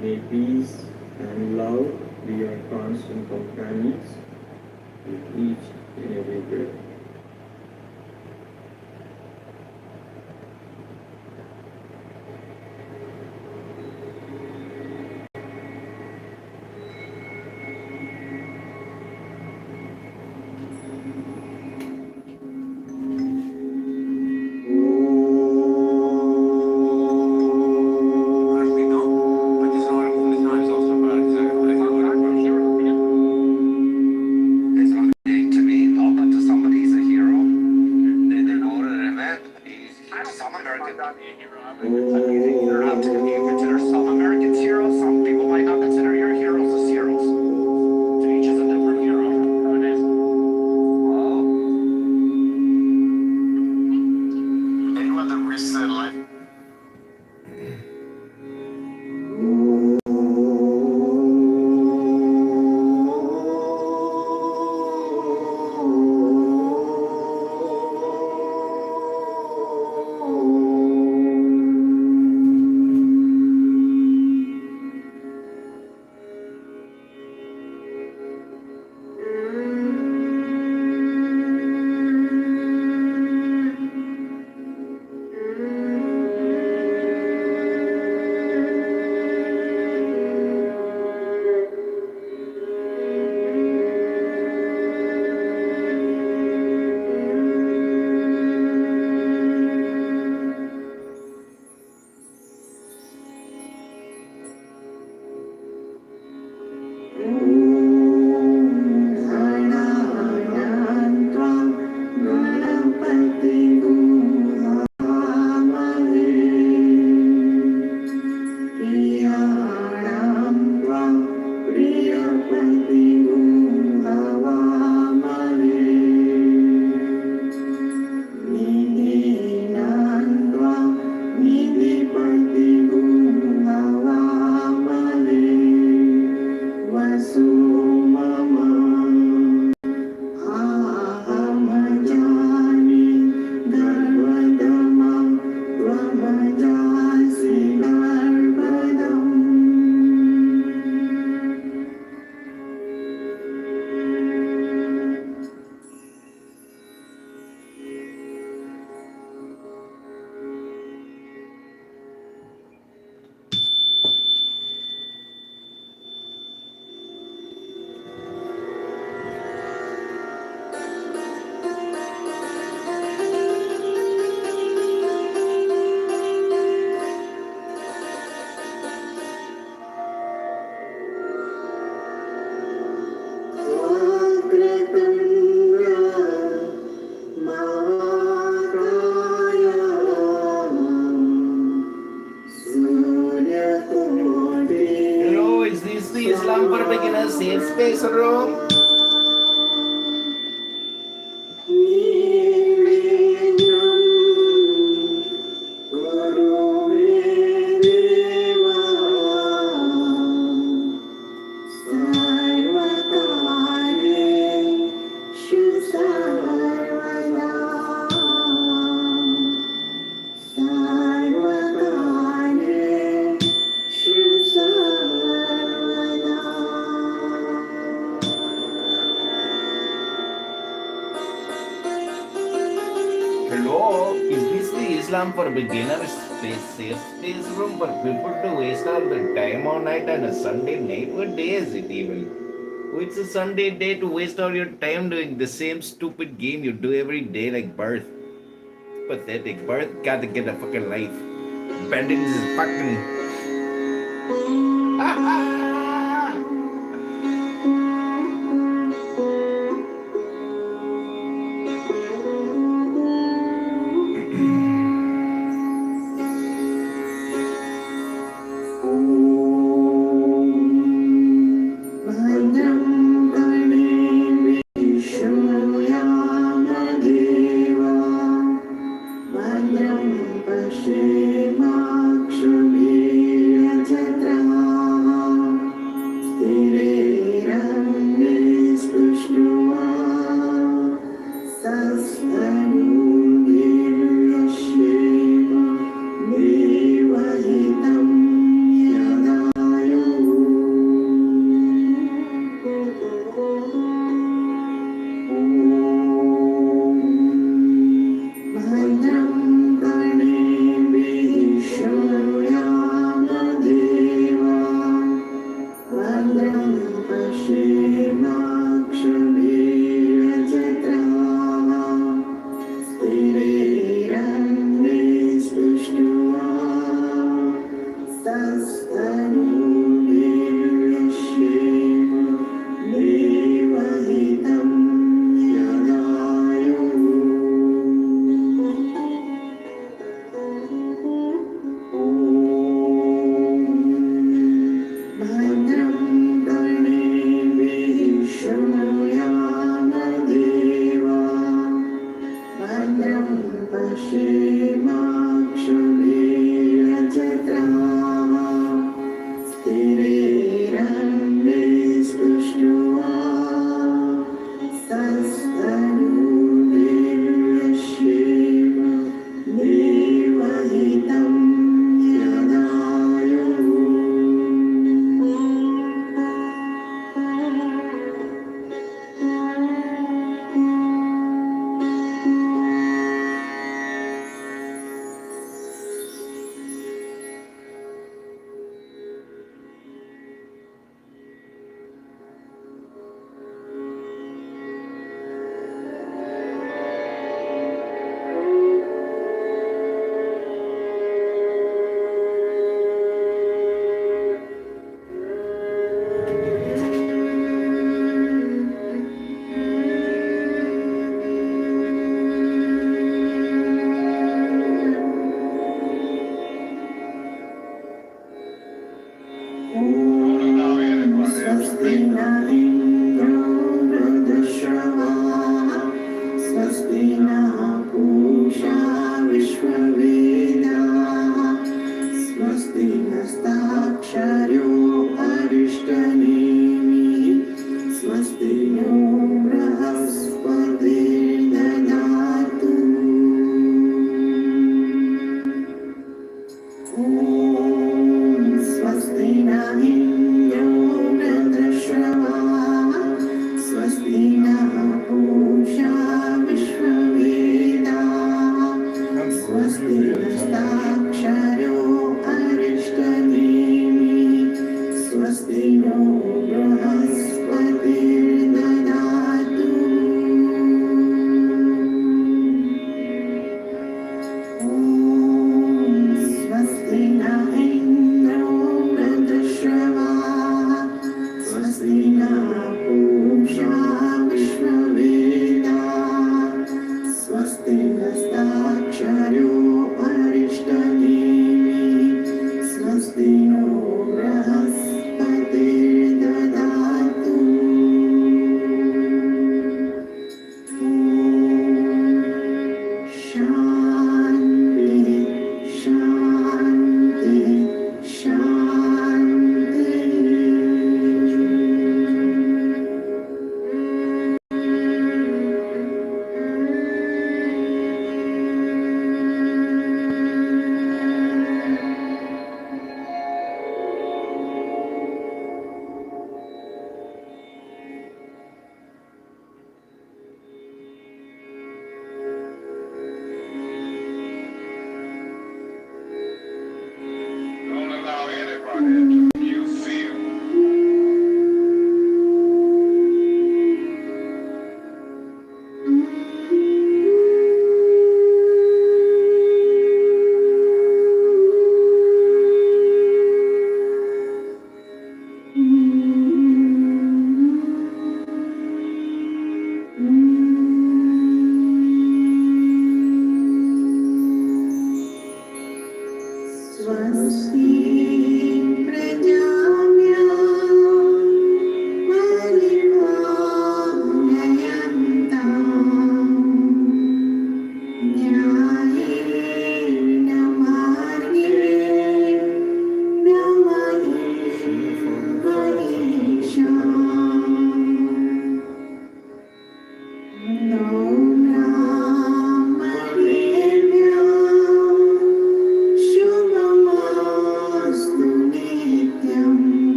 May peace and love be your constant companions with each and every breath. Hello, is this the Islam for Beginners safe space room? Hello, is this the Islam for Beginners safe space room for people to waste all their time all night on a Sunday night? What day is it even? Oh, it's a Sunday day to waste all your time doing the same stupid game you do every day like birth. Pathetic. Birth gotta get a fucking life. Bending is fucking. Pashima Kshami देवहितं यदायुः भद्रं कर्णेभिः शृणुयामदेवा भद्रं पश्येमाक्षुभिर्यजत्राः स्थिरैरङ्गैस्तुष्ट्वा देवहितं यदायुः स्वस्ति न इन्द्रो वृद्धश्रवाः स्वस्ति नः पूषा विश्ववेदाः स्वस्ति नस्ताक्षर्यो अरिष्टनेमिः स्वस्ति no बृहस्पतिर्दधातु स्वस्ति न इन्द्रो वृद्धश्रवाः स्वस्ति नः पूषा विश्ववेदाः स्वस्ति नस्ताक्षर्यो अरिष्टनेमिः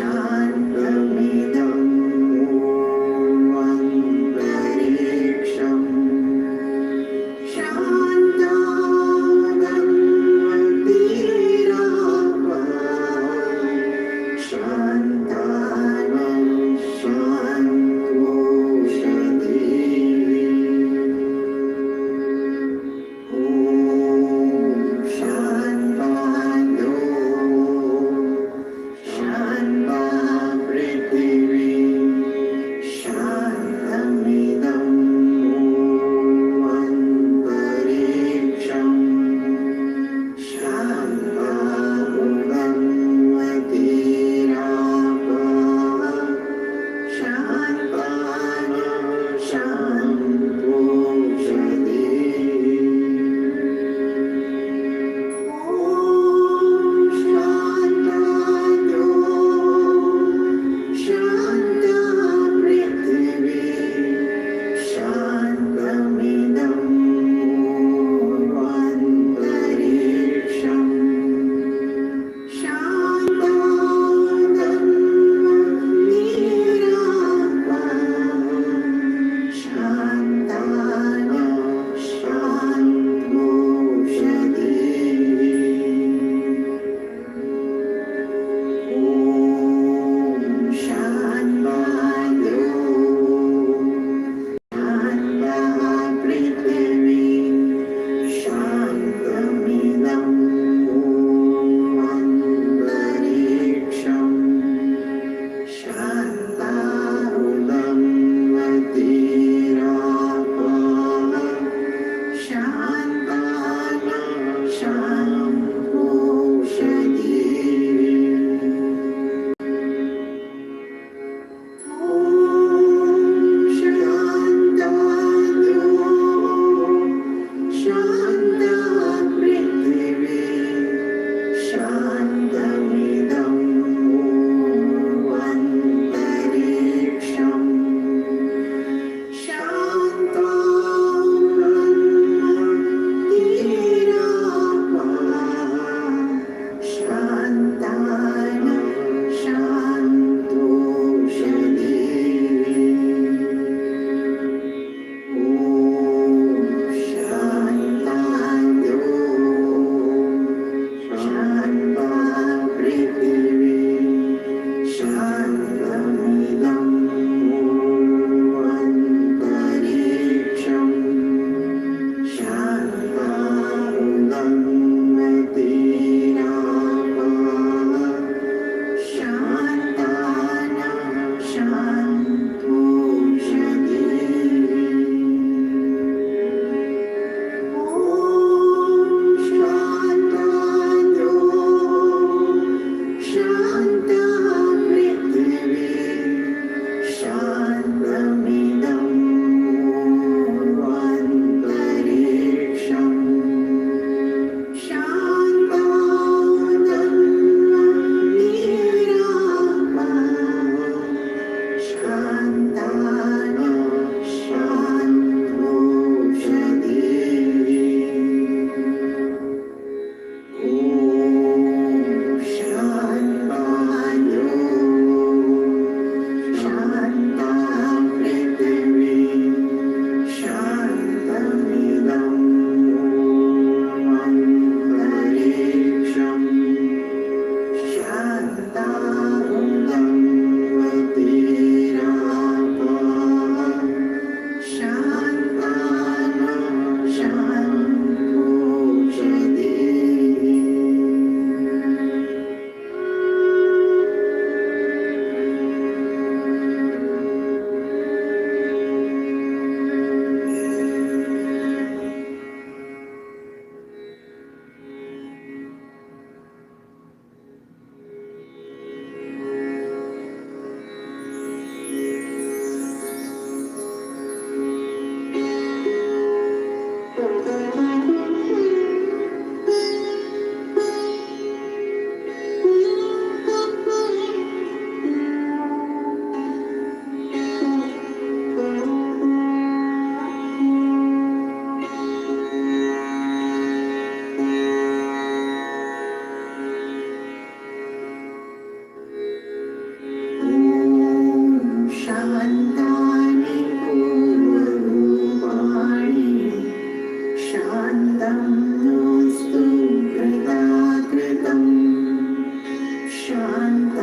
शान्तमिदं अन्तरिक्षम् शान्तानन्दीरापः शान्तानं शान्तोषधि ॐ शान्तानो शान्ता पृथिवी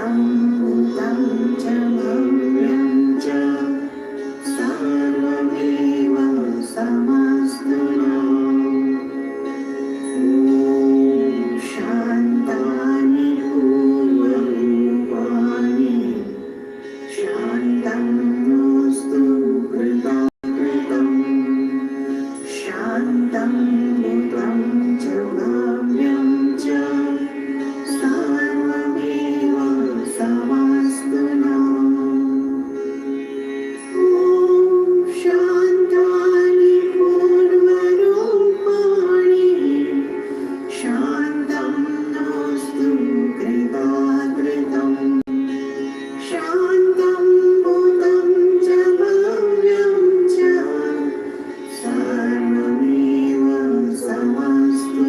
भूतं च भव्यं च सर्वमेव समस्तु शान्तानि पूर्वरूपाणि शान्तं नोऽस्तु कृतं शान्तं भूतं च भव्यं च सर्वमेव समस्तु शान्तानि पूर्वरूपाणि शान्तं नोऽस्तु कृतं शान्तं भूतं च भव्यं च सर्वमेव समस्तु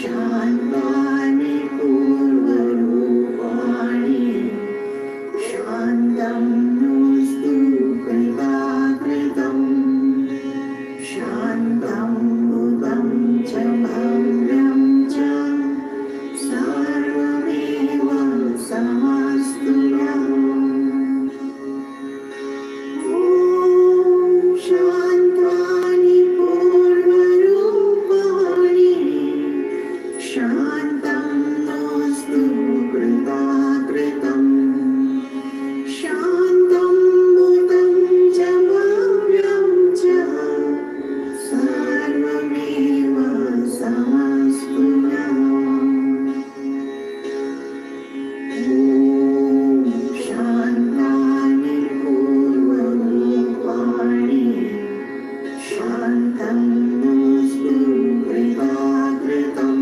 शान्तानि पूर्वरूपाणि शान्तं नोऽस्तु कृतं शान्तं भूतं च भव्यं च सर्वमेव समस्तु शान्तानि पूर्वरूपाणि शान्तं नोऽस्तु कृतं शान्तं भूतं च भव्यं च सर्वमेव समस्तु शान्तानि पूर्वरूपाणि शान्तं नोऽस्तु कृतं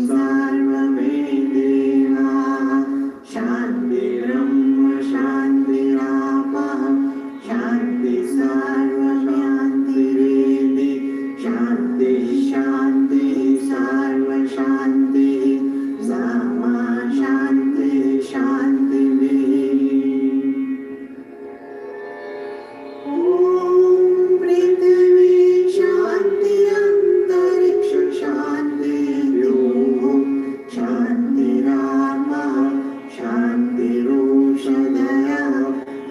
सर्वमे देवा शान्ति ब्रह्म शान्तिरापः शान्ति सर्वशान्तिरेधि शान्ति शान्ति सर्वशान्तिः सामा शान्ति शान्तिः ॐ पृथिवी शान्ति अन्तरिक्ष शान्ति द्योः शान्तिरापः शान्तिरोषधयः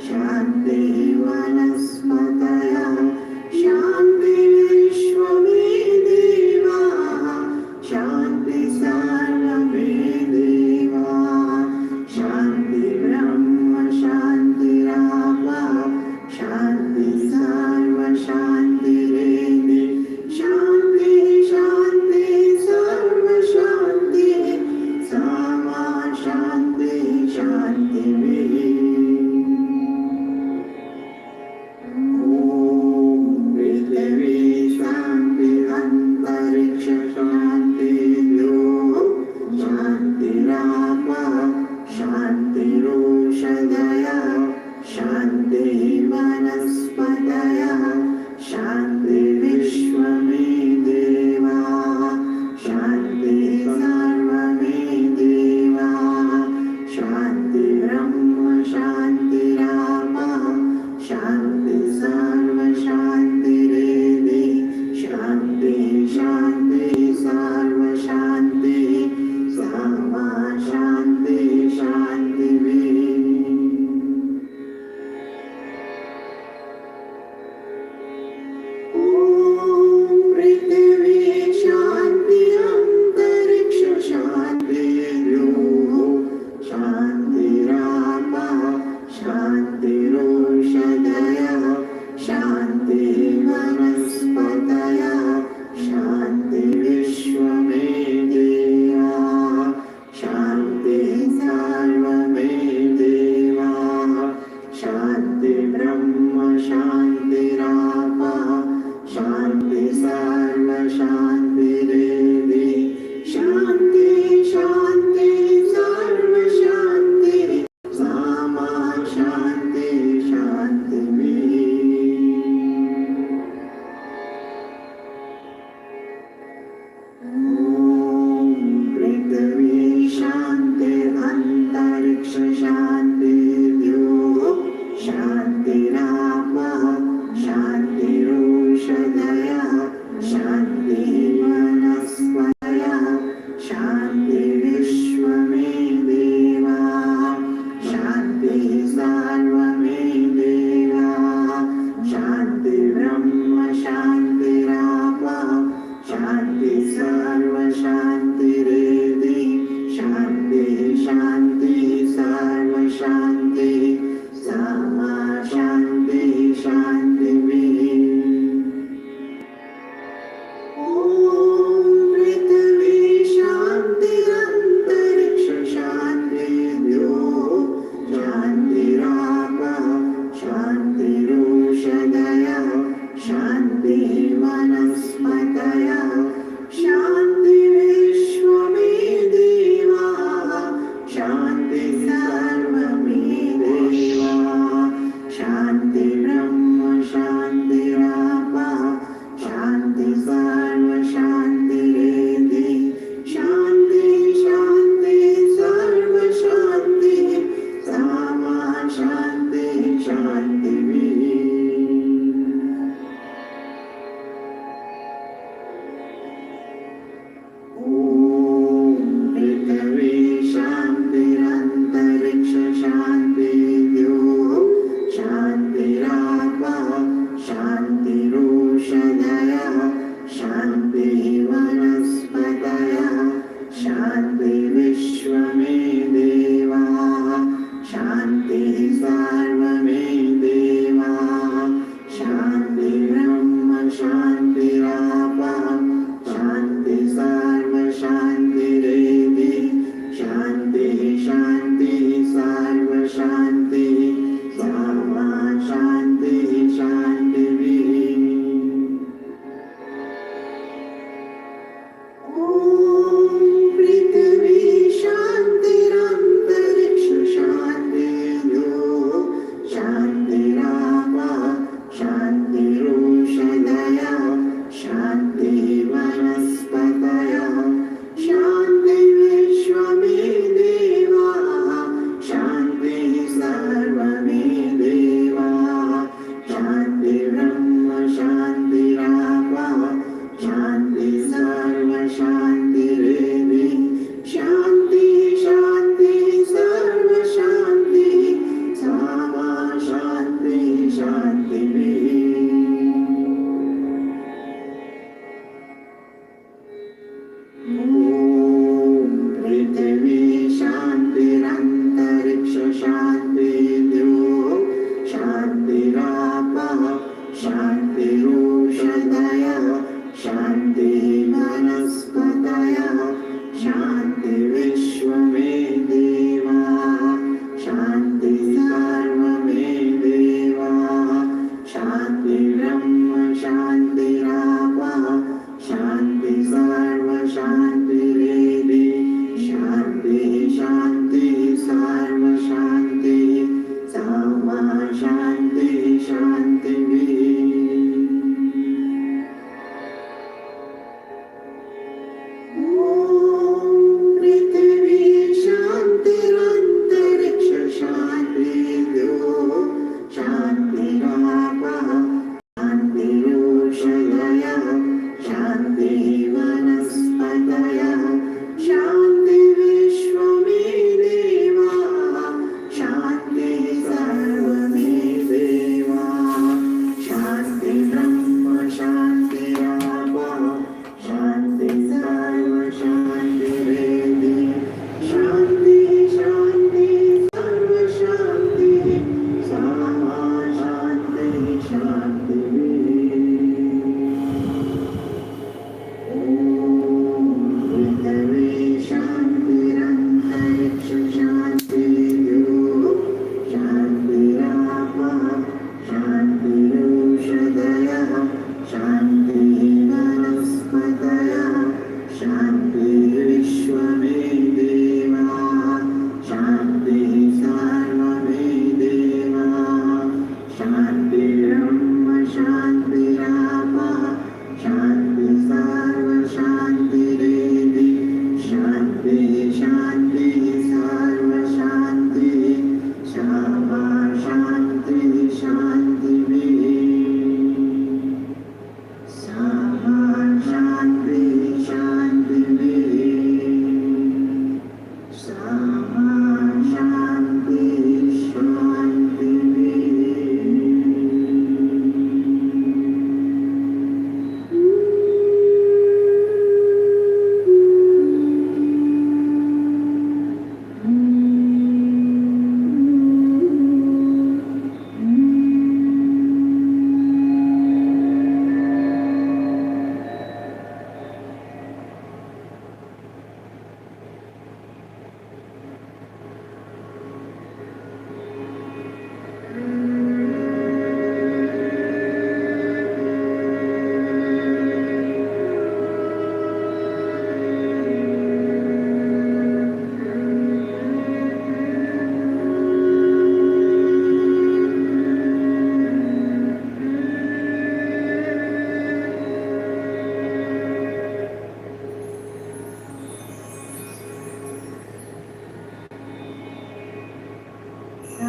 शान्तिः वनस्पतयः शान्तिर्विश्वमे देवाः शान्ति सर्वमे देवाः शान्ति ब्रह्म शान्तिरापः शान्ति सर्वशान्तिरेधि शान्ति शान्ति सर्वशान्तिः सामा शान्ति शान्तिः ॐ पृथिवी शान्ति अन्तरिक्ष शान्ति द्योः शान्तिरापः शान्तिरोषधयः शान्तिः वनस्पतयः शान्तिर्विश्वमे देवाः शान्तिः सर्वमे देवाः शान्ति ब्रह्म शान्तिरापः शान्ति सर्वशान्तिरेधि शान्ति शान्ति सर्वशान्तिः सामा शान्ति शान्तिः ॐ पृथिवी शान्ति अन्तरिक्ष शान्ति द्योः शान्तिरापः शान्तिरोषधयः शान्तिः वनस्पतयः शान्तिर्विश्वमे देवाः शान्तिः सर्वमे देवाः शान्ति ब्रह्म शान्तिरापः शान्ति सर्वशान्तिरेधि शान्ति शान्ति सर्वशान्तिः सामा शान्ति शान्तिः ॐ पृथिवी शान्ति अन्तरिक्ष शान्ति द्योः शान्तिरापः शान्तिरोषधयः शान्तिः वनस्पतयः शान्तिर्विश्वमे देवाः शान्तिः सर्वमे देवाः शान्ति ब्रह्म शान्तिरापः शान्ति सर्वशान्तिरेधि शान्तिः शान्ति सर्वशान्तिः सामा शान्ति शान्तिः ॐ पृथिवी शान्ति अन्तरिक्ष शान्ति द्योः शान्तिरापः शान्तिरोषधयः शान्तिः वनस्पतयः शान्तिर्विश्वमे देवाः शान्ति सर्वमे देवाः शान्ति ब्रह्म शान्तिरापः शान्ति सर्वशान्तिरेधि शान्ति शान्ति सर्वशान्तिः सामा शान्ति शान्तिः ॐ पृथिवी शान्तिरन्तरिक्ष शान्ति द्योः शान्तिरापः शान्तिरोषधयः शान्तिः वनस्पतयः शान्तिर्विश्वमे देवाः शान्तिः सर्वमे देवाः शान्ति ब्रह्म शान्तिरापः शान्ति सर्वशान्तिरेधि शान्तिः शान्तिः सर्वशान्तिः सामा शान्तिः शान्तिः ॐ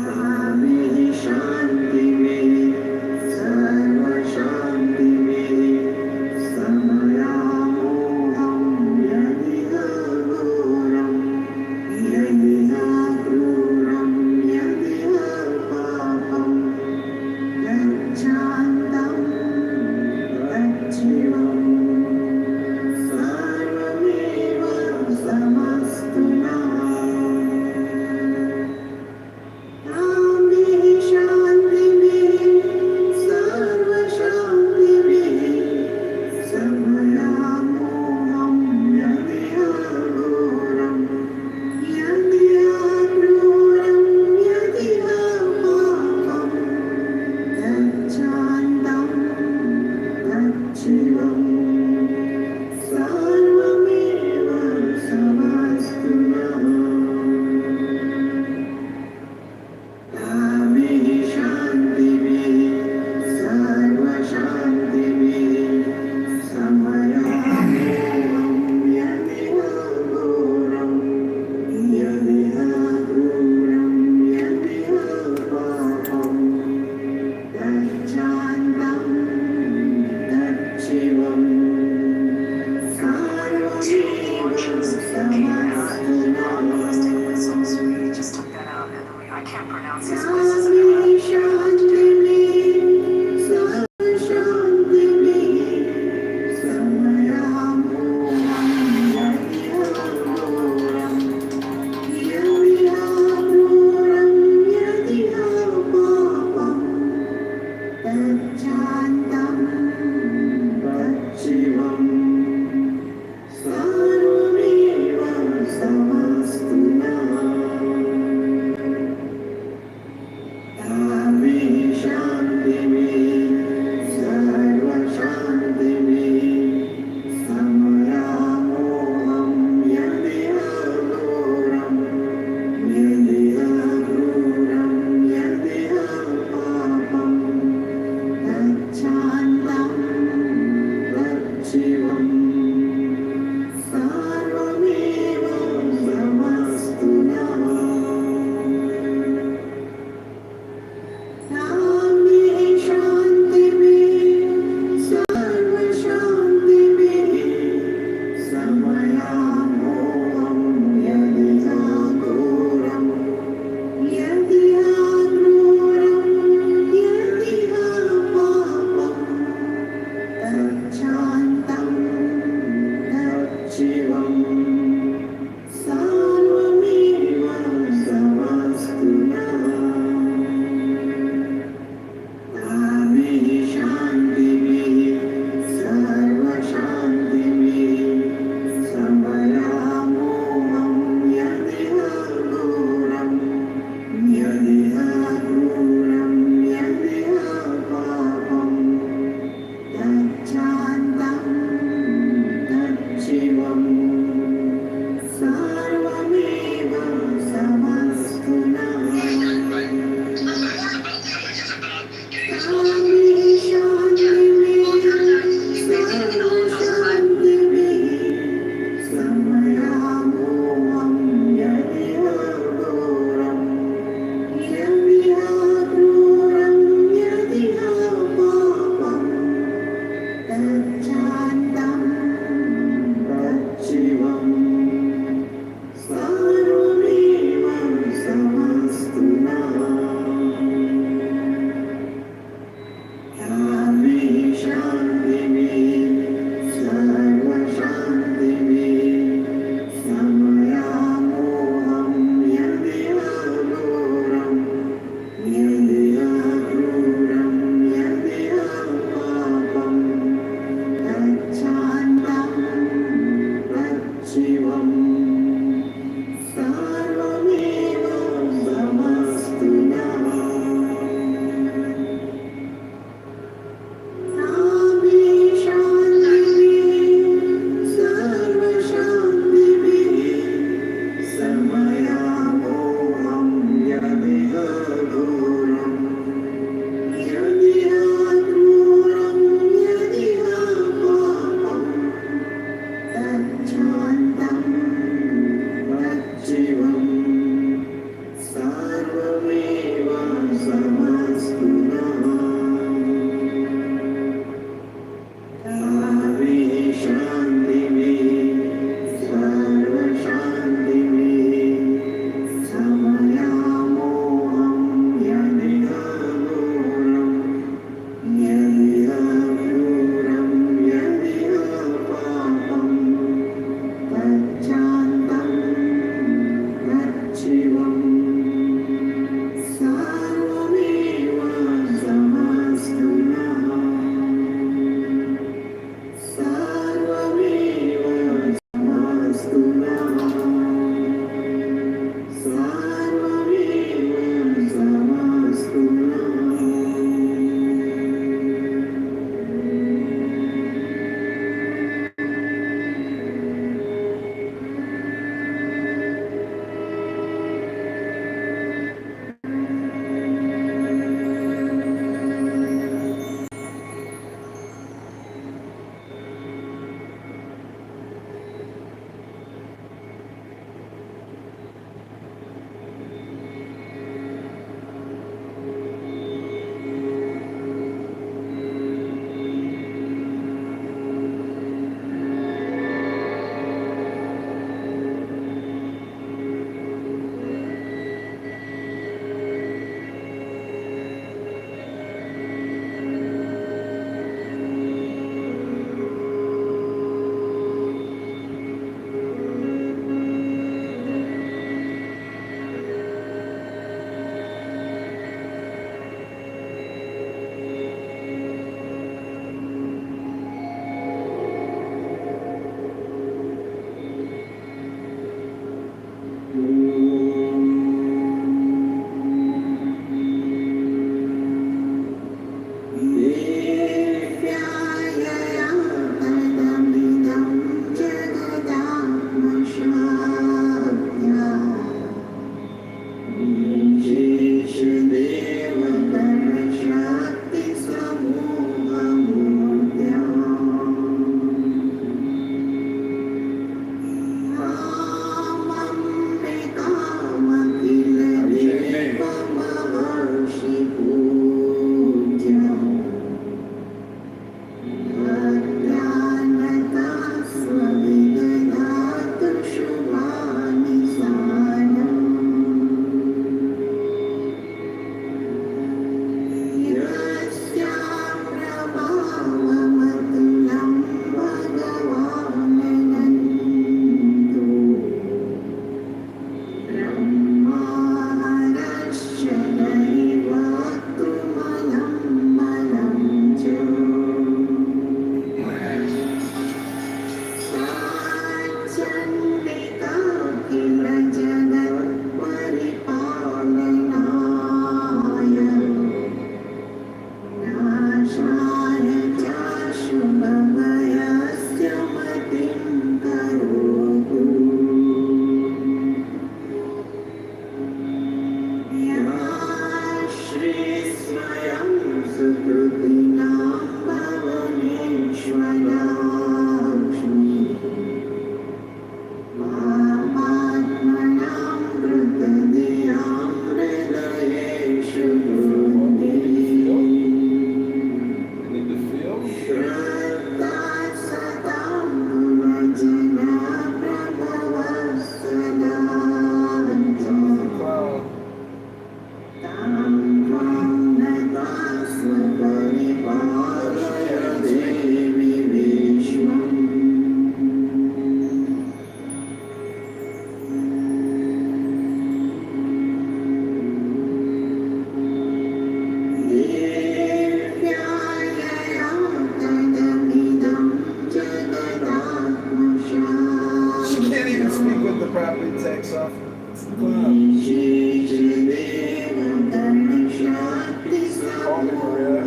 शान्तिः शान्तिः सर्वशान्तिः समयामोहं यदिह घोरं यदिह क्रूरं यदिह पापं गच्छान्तं गच्छिवम् सर्वमेव समस्तु नः शान्तिः शान्तिः सर्वशान्तिः समयामोहं यदिह घोरं यदिह क्रूरं यदिह पापं गच्छान्तं गच्छिवम् सर्वमेव समस्तु नः शान्तिः शान्तिः सर्वशान्तिः समयामोहं यदिह घोरं यदिह क्रूरं यदिह पापं गच्छान्तं गच्छिवम् सर्वमेव समस्तु नः शान्तिः शान्तिः सर्वशान्तिः समयामोहं यदिह घोरं यदिह क्रूरं यदिह पापं गच्छान्तं गच्छिवम् सर्वमेव probably takes off. It's the club. Call me, Maria.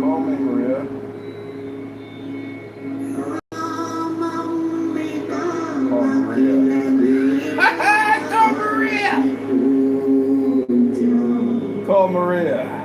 Call me, Maria. Call Maria. Call Maria. Call Maria.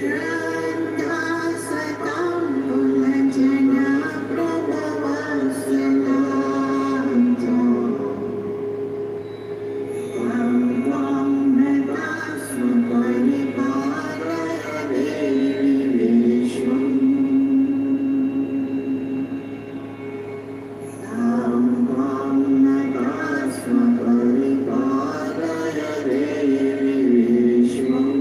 श्रद्धासतां कुलजनप्रभवस्य लालितो त्वं त्वं नतास्म परिपालय देवि विश्वम् त्वं त्वं नतास्म परिपालय देवि विश्वम्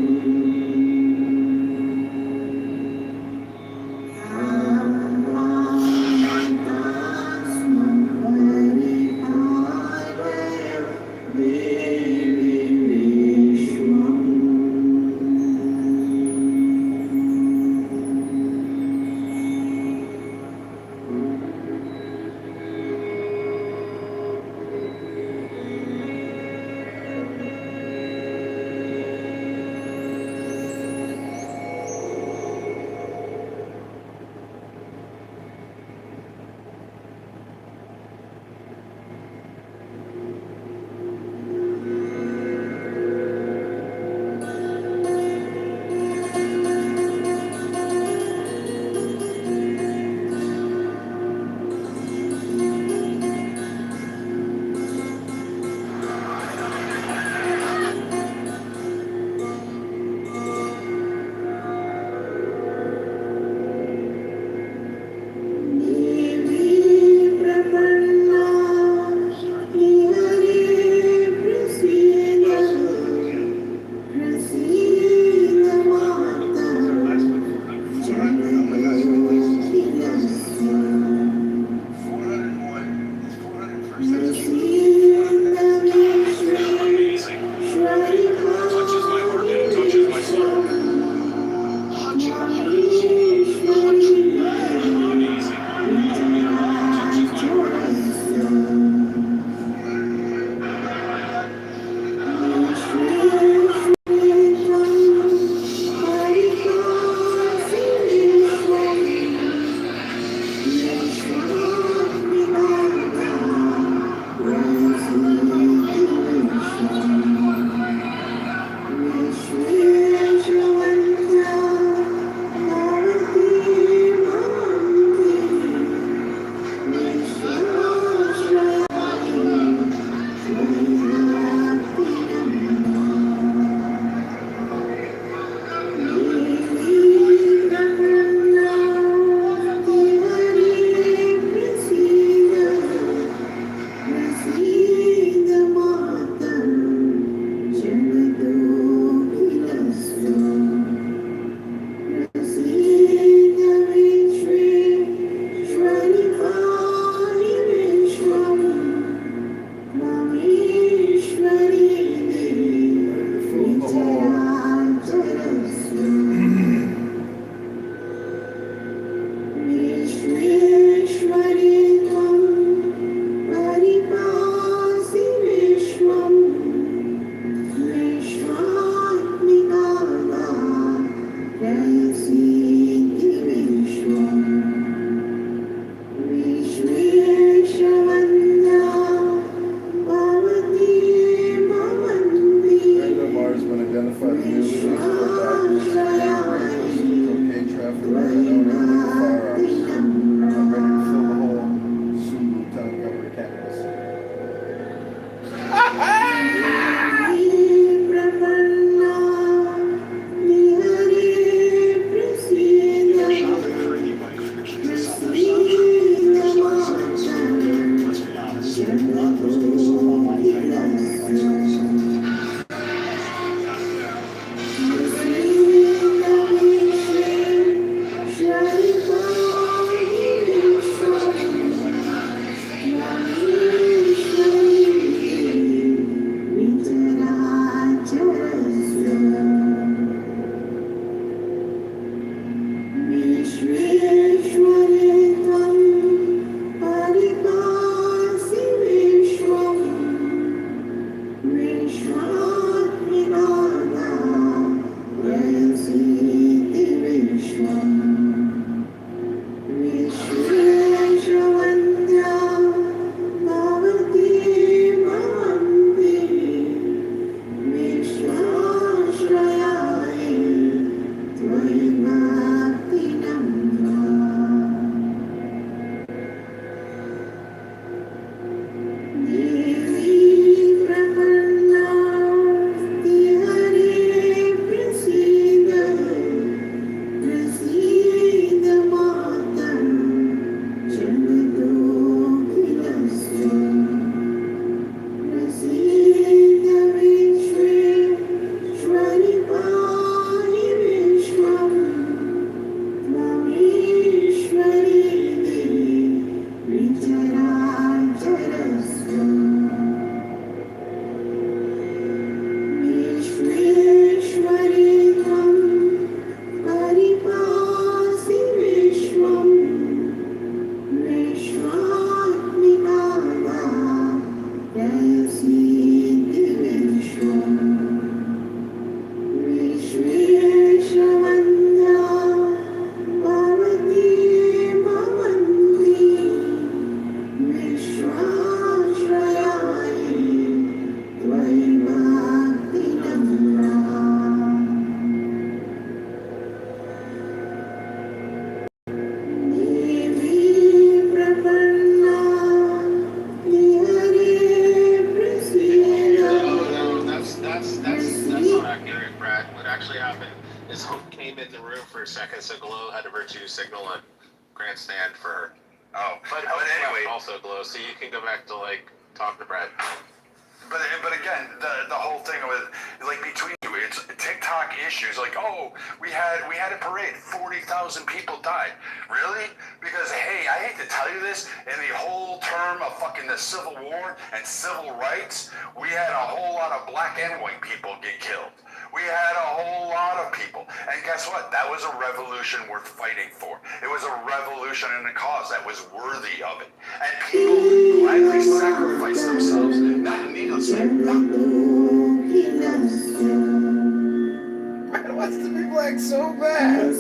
in the room for a second, so Glow had to virtue signal a grandstand for her. Oh, But anyway, also Glow, so you can go back to like talk to Brad. But again, the whole thing with like between you, it's TikTok issues. Like, oh, we had a parade, 40,000 people died. Really? Because hey, I hate to tell you this, in the whole term of fucking the Civil War and civil rights, we had a whole lot of black and white people get killed. We had a whole lot of people. And guess what? That was a revolution worth fighting for. It was a revolution and a cause that was worthy of it. And people gladly sacrificed themselves, not needlessly. Man wants to be black so bad.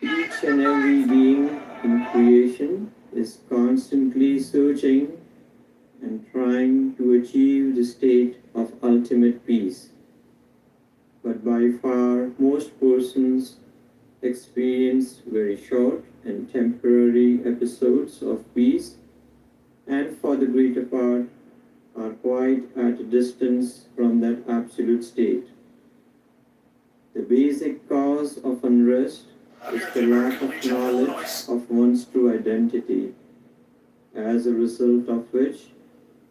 Each and every being in creation is constantly searching and trying to achieve the state of ultimate peace. But by far, most persons experience very short and temporary episodes of peace, and for the greater part, are quite at a distance from that absolute state. The basic cause of unrest is the lack of knowledge of one's true identity, as a result of which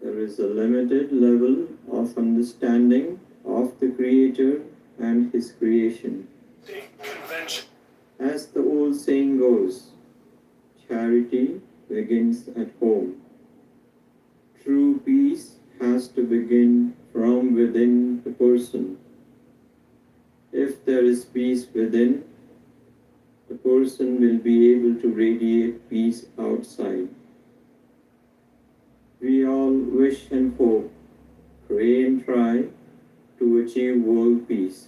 there is a limited level of understanding of the Creator and His creation. As the old saying goes, charity begins at home. True peace has to begin from within the person. If there is peace within, the person will be able to radiate peace outside. We all wish and hope, pray and try to achieve world peace.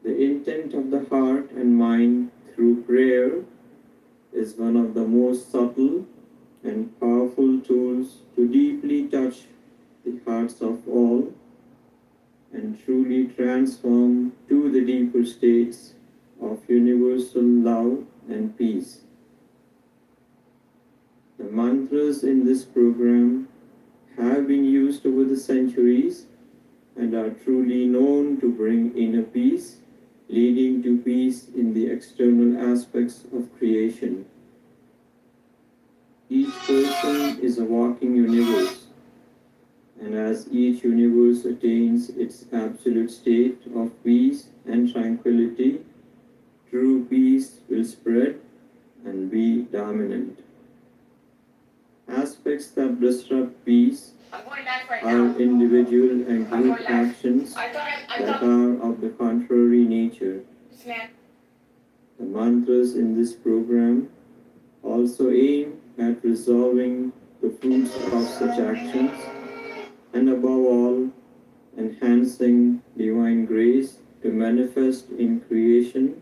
The intent of the heart and mind through prayer is one of the most subtle and powerful tools to deeply touch the hearts of all and truly transform to the deeper states of universal love and peace. The mantras in this program have been used over the centuries and are truly known to bring inner peace, leading to peace in the external aspects of creation. Each person is a walking universe, and as each universe attains its absolute state of peace and tranquility, true peace will spread and be dominant. Aspects that disrupt peace are individual and group actions that are of the contrary nature. The mantras in this program also aim at resolving the fruits of such actions and above all, enhancing divine grace to manifest in creation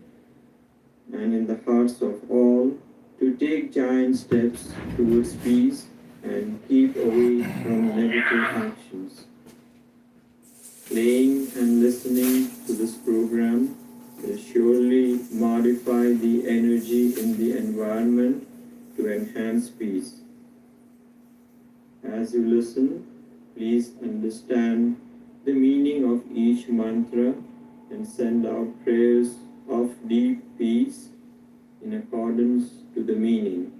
and in the hearts of all, to take giant steps towards peace and keep away from negative actions. Playing and listening to this program will surely modify the energy in the environment to enhance peace. As you listen, please understand the meaning of each mantra and send out prayers of deep peace in accordance to the meaning.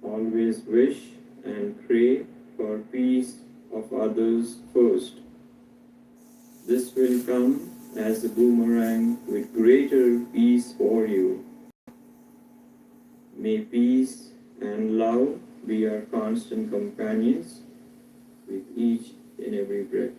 Always wish and pray for peace of others first. This will come as a boomerang with greater peace for you. May peace and love be our constant companions with each and every breath.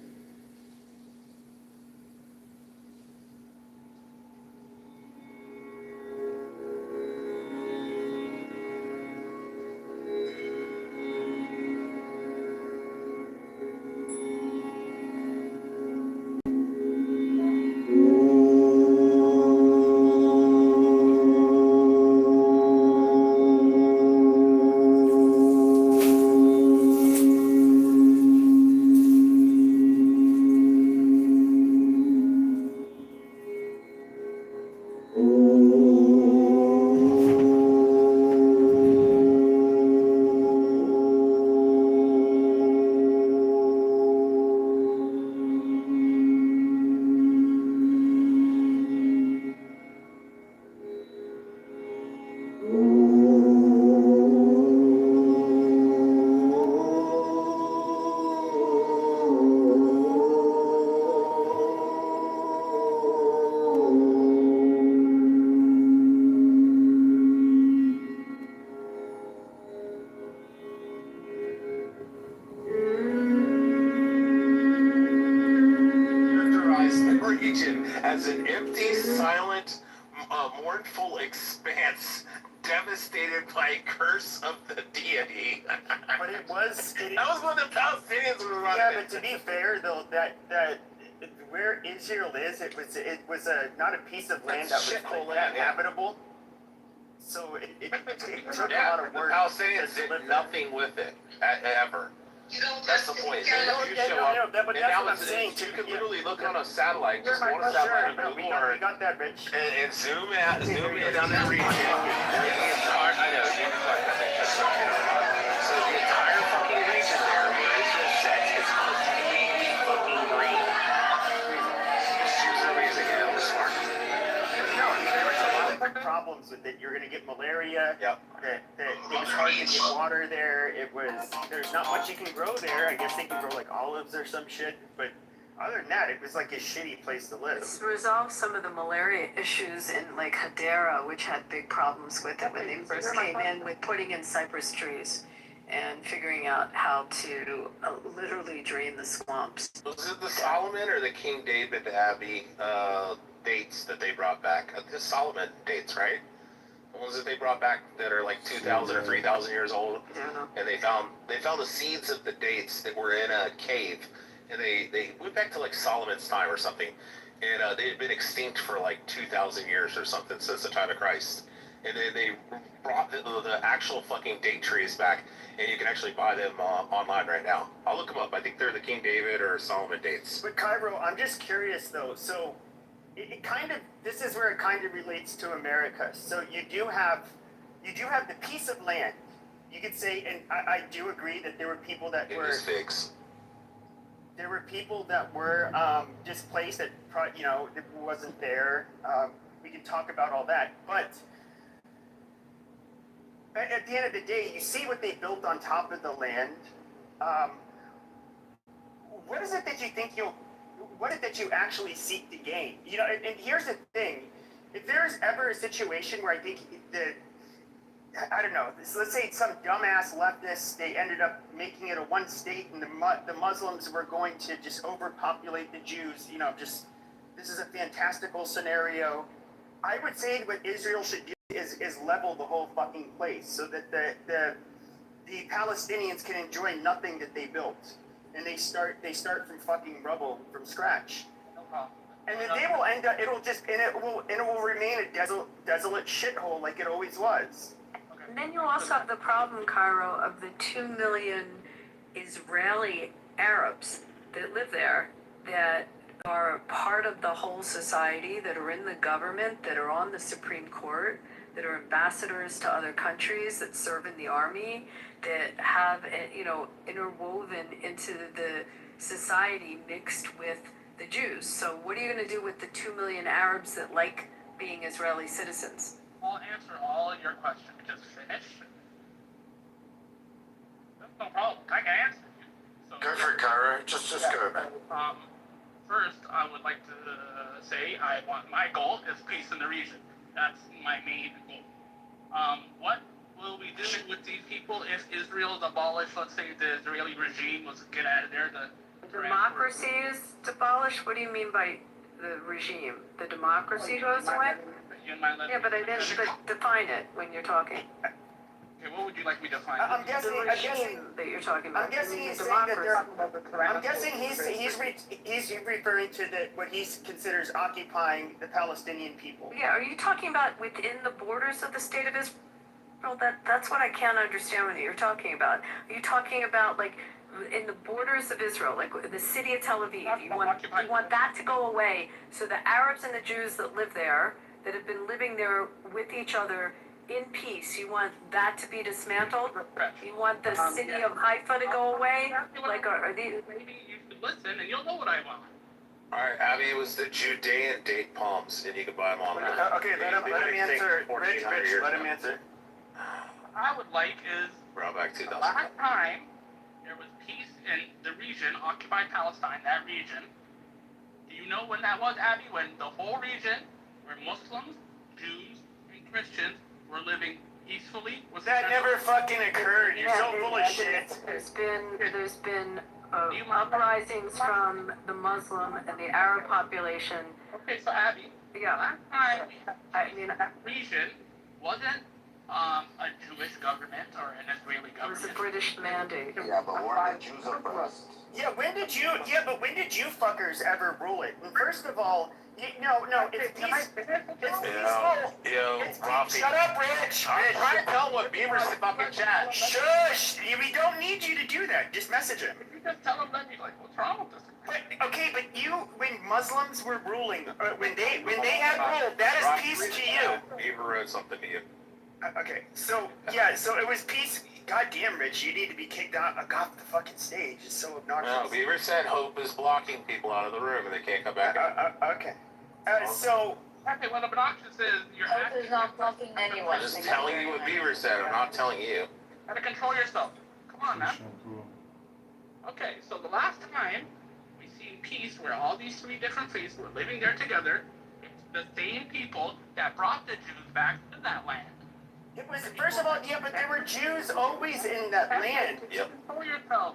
silent, mournful expanse devastated by curse of the deity. But it was. That was what the Palestinians were running. Yeah, but to be fair, though, that where Israel is, it was not a piece of land that was Shithole land, yeah. habitable. So it took a Yeah, lot of the work. Palestinians to did live nothing with it ever. That's the point. You show up, but and that's now what I'm saying. you can literally look on a satellite, just go on a satellite on we Google Earth, got that, Rich. and zoom in on that region. And the entire, I know, you so the entire fucking region there, where Israel sets, is completely fucking green. Just Jews are amazing, yeah, they're smart. No, there was a lot of problems with it. You're gonna get malaria. Yep. That it was hard to get water there. There's not much you can grow there. I guess they can grow like olives or some shit, but other than that, it was like a shitty place to live. It's resolved some of the malaria issues in like Hadera, which had big problems with it when they first came in with putting in cypress trees and figuring out how to literally drain the swamps. Was it the Solomon or the King David Abbey dates that they brought back? The Solomon dates, right? The ones that they brought back that are like 2,000 or 3,000 years old, I don't know. and they found the seeds of the dates that were in a cave, and they went back to like Solomon's time or something, and they had been extinct for like 2,000 years or something since the time of Christ, and then they brought the actual fucking date trees back, and you can actually buy them online right now. I'll look them up. I think they're the King David or Solomon dates. But Cairo, I'm just curious though. So it kind of, this is where it kind of relates to America. So you do have the piece of land. You could say, and I do agree that there were people that It were was figs. there were people that were displaced that it wasn't there. We can talk about all that, but at the end of the day, you see what they built on top of the land. What is it that you think what is it that you actually seek to gain? And here's the thing: if there's ever a situation where I think I don't know, let's say some dumbass leftists, they ended up making it a one state, and the Muslims were going to just overpopulate the Jews. This is a fantastical scenario. I would say what Israel should do is level the whole fucking place so that the Palestinians can enjoy nothing that they built, and they start from fucking rubble from scratch. No problem. And then they will end up. It will remain a desolate shithole like it always was. And then you also have the problem, Cairo, of the 2 million Israeli Arabs that live there that are part of the whole society, that are in the government, that are on the Supreme Court, that are ambassadors to other countries, that serve in the army, that have, interwoven into the society mixed with the Jews. So what are you going to do with the 2 million Arabs that like being Israeli citizens? I'll answer all of your questions. Just finish. That's no problem. I can answer you. So, Go for it, Cairo. Just go, man. First, I would like to say my goal is peace in the region. That's my main goal. What will we do with these people if Israel is abolished? Let's say the Israeli regime was to get out of there. Democracy is abolished? What do you mean by the regime? The democracy goes away? Yeah, but I didn't define it when you're talking. Okay, what would you like me to find? I'm guessing that you're talking about. I'm guessing he's saying that I'm guessing he's referring to what he considers occupying the Palestinian people. Yeah, are you talking about within the borders of the state of Israel? That's what I can't understand what you're talking about. Are you talking about like in the borders of Israel, like the city of Tel Aviv? You want that to go away so the Arabs and the Jews that live there, that have been living there with each other in peace, you want that to be dismantled? You want the city of Haifa to go away? Like, are these... Maybe you should listen and you'll know what I want. Alright, Abby, it was the Judean date palms, and you can buy them online. Okay, let him answer. Rich, let him answer. What I would like is Brought back 2000. last time there was peace in the region, occupied Palestine, that region. Do you know when that was, Abby? When the whole region, where Muslims, Jews, and Christians were living peacefully? That never fucking occurred. You're so full of shit. There's been uprisings from the Muslim and the Arab population. Okay, so Abby, Yeah, Last time we had I mean, that region wasn't a Jewish government or an Israeli it was a government. British mandate. Yeah, but weren't the Jews oppressed? Yeah, when did you fuckers ever rule it? And first of all, no, it's peaceful. It's peaceful. Yo, Rafi. Shut up, Rich. I'm trying to tell him what Beaver's fucking chat. Shush! We don't need you to do that. Just message him. If you just tell them that, you're like, what's wrong with this? But when Muslims were ruling, when they had rule, that is peace to you. Beaver wrote something to you. Okay, so it was peace. God damn, Rich, you need to be kicked off the fucking stage. It's so obnoxious. No, Beaver said Hope is blocking people out of the room and they can't come back in. Okay. So. Okay, what obnoxious is you're Hope acting. is not blocking anyone. I'm just telling you what Beaver said. I'm not telling you. How to control yourself. Come on, man. Okay, so the last time we seen peace where all these three different faiths were living there together, it's the same people that brought the Jews back to that land. It was, first of all, but there were Jews always in that land. Yep. Control yourself.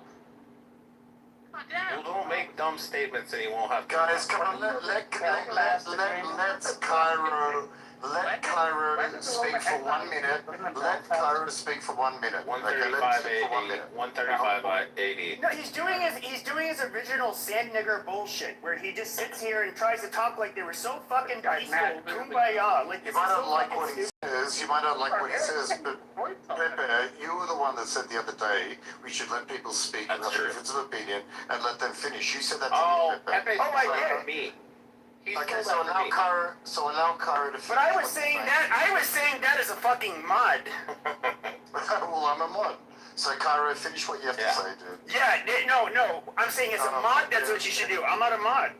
God damn. Well, don't make dumb statements and he won't have to. Guys, come on, let Cairo speak for 1 minute. Let Cairo speak for 1 minute. 135 AD. 135 AD. No, he's doing his original sand nigger bullshit, where he just sits here and tries to talk like they were so fucking peaceful, kumbaya. Like You this might is not so like fucking what he stupid. says, you might not like what he says, but Pepe, you were the one that said the other day we should let people speak and have a difference of opinion and let them finish. You said that to me, Pepe. Pepe. I said did. for me. He Okay, said so that for allow Cairo to finish. But I was saying that as a fucking mod. Well, I'm a mod. So Cairo, finish what you have to say, dude. Yeah, no. I'm saying as a mod, that's what you should do. I'm not a mod.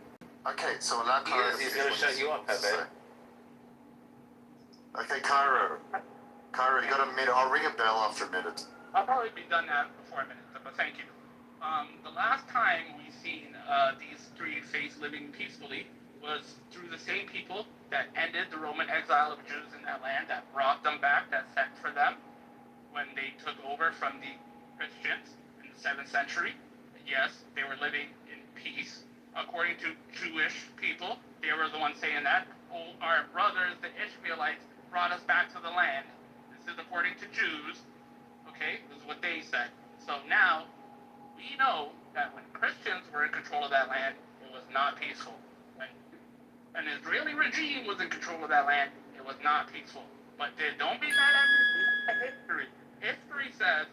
Okay, so allow Cairo to He's finish gonna what shut he's you up, supposed to Pepe. say. Okay, Cairo, you got a minute. I'll ring a bell after a minute. I'll probably be done now before a minute, but thank you. The last time we seen these three faiths living peacefully was through the same people that ended the Roman exile of Jews in that land, that brought them back, that sent for them when they took over from the Christians in the 7th century. Yes, they were living in peace. According to Jewish people, they were the ones saying that. Oh, our brothers, the Ishmaelites, brought us back to the land. This is according to Jews. Okay, this is what they said. So now, we know that when Christians were in control of that land, it was not peaceful. When an Israeli regime was in control of that land, it was not peaceful. But don't be mad at me. History. History says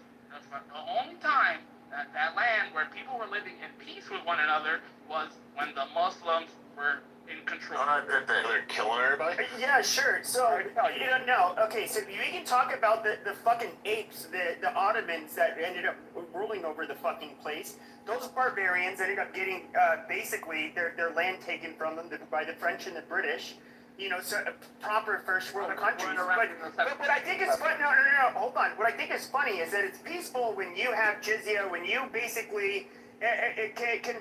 the only time that that land where people were living in peace with one another was when the Muslims were in control. All right, Pepe. They're killing everybody? Yeah, sure. So, no. Okay, so we can talk about the fucking apes, the Ottomans that ended up ruling over the fucking place. Those barbarians ended up getting basically their land taken from them by the French and the British. So proper first world countries. But I think it's funny. No. Hold on. What I think is funny is that it's peaceful when you have jizya, when you basically can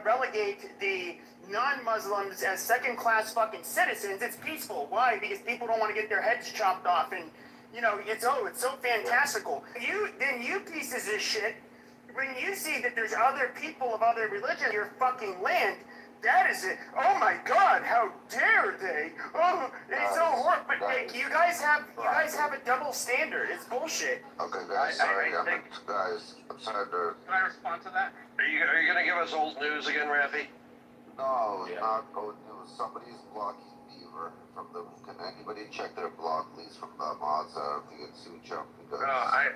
relegate the non-Muslims as second-class fucking citizens. It's peaceful. Why? Because people don't want to get their heads chopped off, and it's so fantastical. You pieces of shit, when you see that there's other people of other religion in your fucking land, that is it. Oh my God! How dare they? Oh, it's so horrible. But you guys have a double standard. It's bullshit. Okay, guys, sorry, guys, I'm sorry, dude. Can I respond to that? Are you gonna give us old news again, Rafi? No, not old news. Somebody's blocking Beaver from the. Can anybody check their block, please, from the mods? I don't think it's too jump because. I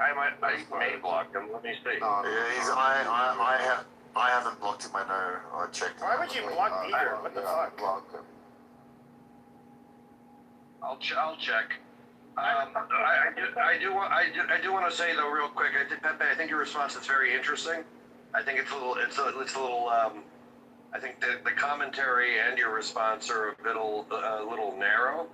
may block him. Let me see. No, I haven't blocked him. I know. I checked. Why would you block Beaver? What the fuck? Block him. I'll check. I do want to say though, real quick, Pepe, I think your response is very interesting. I think it's a little. I think the commentary and your response are a little narrow,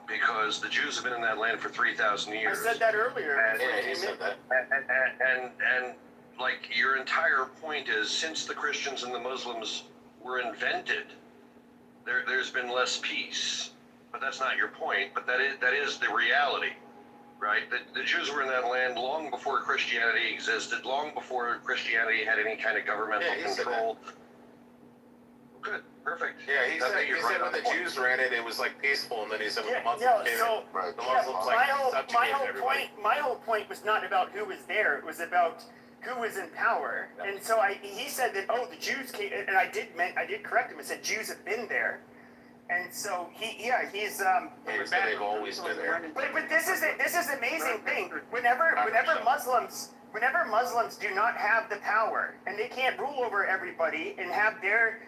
because the Jews have been in that land for 3,000 years. I said that earlier. Yeah, he said that. And like your entire point is, since the Christians and the Muslims were invented, there's been less peace. But that's not your point. But that is the reality, right? The Jews were in that land long before Christianity existed, long before Christianity had any kind of governmental control. Good, perfect. Yeah, he That said, thing he is said right when on the point. Jews ran it, it was like peaceful, and then he said when Yeah, the Muslims no, came so in, Right. the yeah, Muslims like my subjugated whole everybody. point was not about who was there. It was about who was in power. And so he said that the Jews came, and I did correct him. I said Jews have been there. And so he's They've always been there. But this is the amazing thing. Whenever Muslims do not have the power and they can't rule over everybody and have their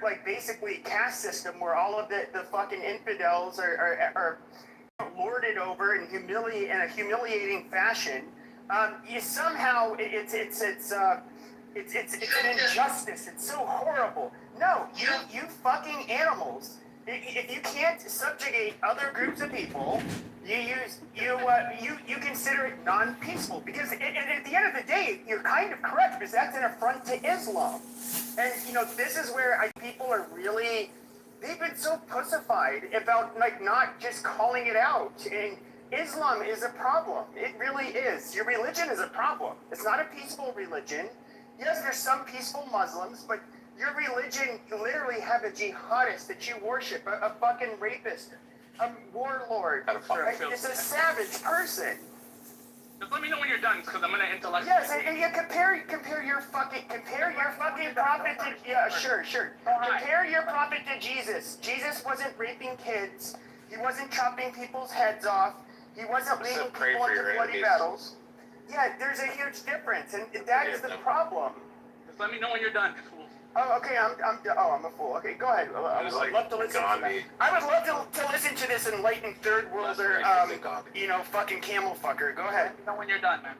like basically caste system where all of the fucking infidels are lorded over in a humiliating fashion, you somehow it's an injustice. It's so horrible. No, you fucking animals. If you can't subjugate other groups of people, you consider it non-peaceful because at the end of the day, you're kind of correct because that's an affront to Islam, and this is where people are really they've been so pussified about like not just calling it out. And Islam is a problem. It really is. Your religion is a problem. It's not a peaceful religion. Yes, there's some peaceful Muslims, but your religion, you literally have a jihadist that you worship, a fucking rapist, a warlord. It's a savage person. Just let me know when you're done, because I'm gonna intellect. Yes, and you compare your fucking prophet to sure. Compare your prophet to Jesus. Jesus wasn't raping kids. He wasn't chopping people's heads off. He wasn't leading people into bloody battles. Yeah, there's a huge difference, and that is the problem. Just let me know when you're done, fool. Oh, okay, I'm a fool. Okay, go ahead. I would love to listen to that. I would love to listen to this enlightened third worlder, fucking camel fucker. Go ahead. Let me know when you're done, man.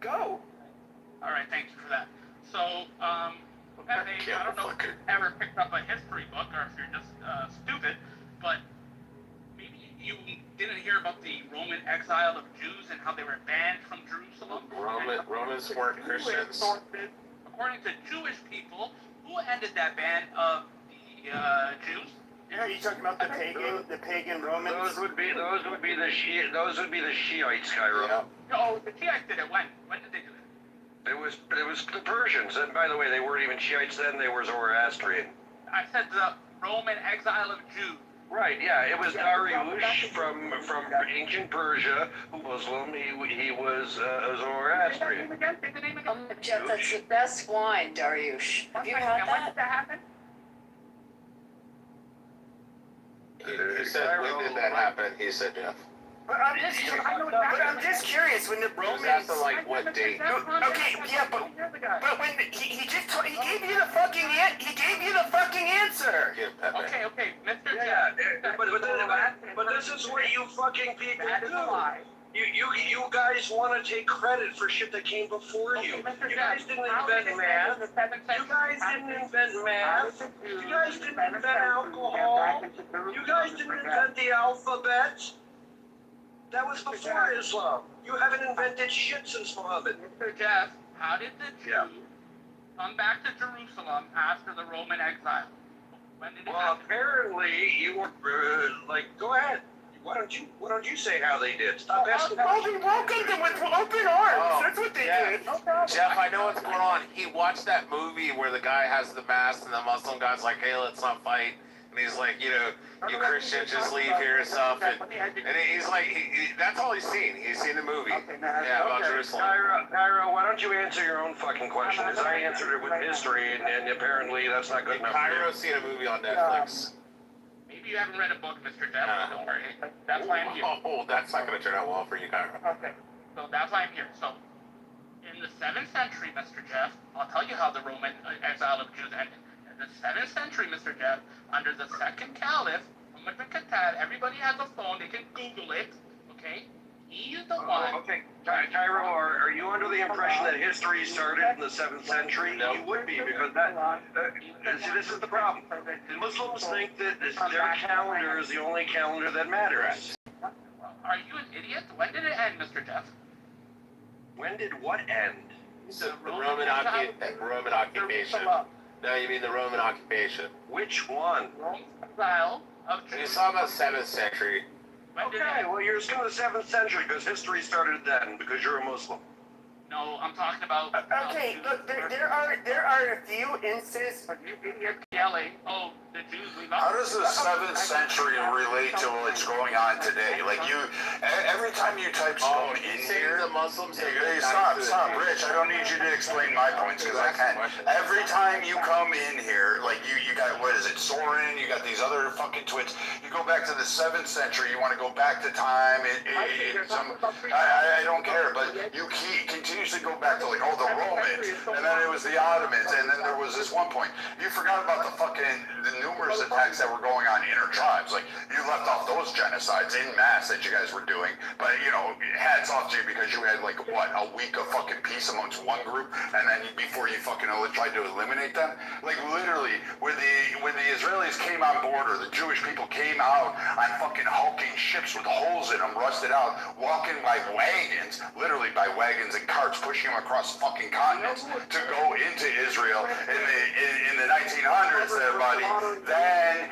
Go. All right, thank you for that. So, I don't know if you've ever picked up a history book or if you're just stupid, but maybe you didn't hear about the Roman exile of Jews and how they were banned from Jerusalem. Romans weren't Christians. According to Jewish people, who ended that ban of the Jews? Yeah, you talking about the pagan Romans? Those would be the Shiites, Cairo. Yeah. Oh, the Shiites did it. When did they do it? It was the Persians, and by the way, they weren't even Shiites then; they were Zoroastrian. I said the Roman exile of Jews. Right, yeah, it was Dariush from ancient Persia, who was Muslim. He was Zoroastrian. Jeff, that's the best wine, Dariush. Have you had and when did that happen? He said, when did that happen? He said, Jeff. But I'm just curious when the Romans. He was asking like what date. Okay, yeah, but when he gave you the fucking answer. Okay, Mr. Yeah, Jeff. but this is what you fucking people do. You guys want to take credit for shit that came before you. You guys didn't invent math. You guys didn't invent math. You guys didn't invent alcohol. You guys didn't invent the alphabet. That was before Islam. You haven't invented shit since Muhammad. Mr. Jeff, how did the Jews come back to Jerusalem after the Roman exile? When did it happen? Apparently you were go ahead. Why don't you say how they did? Stop asking. Well, they welcomed them with open arms. That's what they did. No problem. Jeff, I know what's going on. He watched that movie where the guy has the mask and the Muslim guy's like, hey, let's not fight. And he's like, you Christians just leave here and stuff. And he's like, that's all he's seen. He's seen the movie. About Jerusalem. Cairo, why don't you answer your own fucking question? Because I answered it with history, and apparently that's not good enough. Cairo's seen a movie on Netflix. Maybe you haven't read a book, Mr. Jeff. Don't worry. That's why I'm here. Oh, that's not going to turn out well for you, Cairo. Okay. So that's why I'm here. So, in the 7th century, Mr. Jeff, I'll tell you how the Roman exile of Jews ended. In the 7th century, Mr. Jeff, under the second caliph, Umar bin Khattab, everybody has a phone, they can Google it, okay? He's the one. Okay, Cairo, are you under the impression that history started in the 7th century? No. You would be, because this is the problem. Muslims think that their calendar is the only calendar that matters. Are you an idiot? When did it end, Mr. Jeff? When did what end? The Roman occupation. No, you mean the Roman occupation. Which one? Roman exile of Jews. You saw about 7th century. Okay, well, you're still in the 7th century because history started then because you're a Muslim. No, I'm talking about. Okay, look, there are a few instances. You idiot yelling, "Oh, the Jews leave out." How does the 7th century relate to what's going on today? Like every time you type something in here, the Muslims. hey, stop, Rich. I don't need you to explain my points because I can't. Every time you come in here, like you got what is it, Soren? You got these other fucking twits. You go back to the 7th century. You want to go back to time. I don't care, but you continuously go back to like the Romans, and then it was the Ottomans, and then there was this one point. You forgot about the numerous attacks that were going on inter tribes. Like you left off those genocides in mass that you guys were doing, but hats off to you because you had like what, a week of fucking peace amongst one group, and then before you fucking tried to eliminate them. Like literally, when the Israelis came on board, or the Jewish people came out on fucking hulking ships with holes in them, rusted out, walking by wagons, literally by wagons and carts, pushing them across fucking continents to go into Israel in the 1900s, there, buddy. Then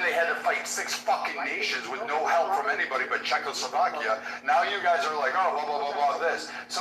they had to fight 6 fucking nations with no help from anybody but Czechoslovakia. Now you guys are like, oh, blah, blah, blah, blah, this. So,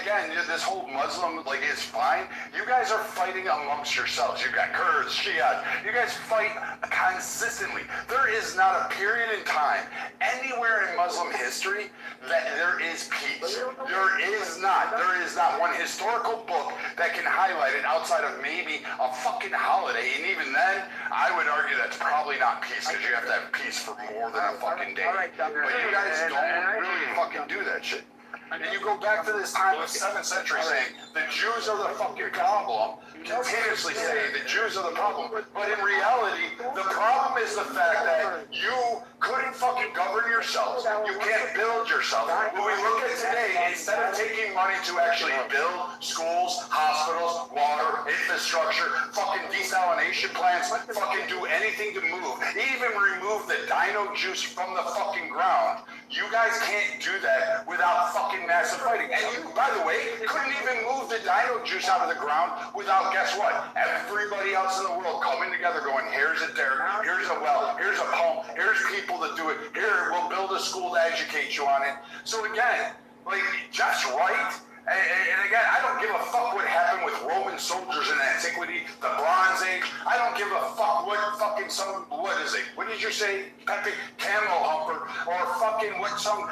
again, this whole Muslim, like, is fine. You guys are fighting amongst yourselves. You got Kurds, Shiites. You guys fight consistently. There is not a period in time anywhere in Muslim history that there is peace. There is not one historical book that can highlight it outside of maybe a fucking holiday. And even then, I would argue that's probably not peace because you have to have peace for more than a fucking day. But you guys don't really fucking do that shit. And you go back to this time of 7th century saying the Jews are the fucking problem, continuously saying the Jews are the problem. But in reality, the problem is the fact that you couldn't fucking govern yourselves. You can't build yourself. When we look at today, instead of taking money to actually build schools, hospitals, water, infrastructure, fucking desalination plants, fucking do anything to move, even remove the dino juice from the fucking ground, you guys can't do that without fucking massive fighting. And you, by the way, couldn't even move the dino juice out of the ground without, guess what? Everybody else in the world coming together going, here's a dare, here's a well, here's a pump, here's people that do it, here, we'll build a school to educate you on it. So again, like, Jeff's right. And again, I don't give a fuck what happened with Roman soldiers in antiquity, the Bronze Age. I don't give a fuck what fucking what is it? What did you say? Pepe Camel Humper, or fucking what some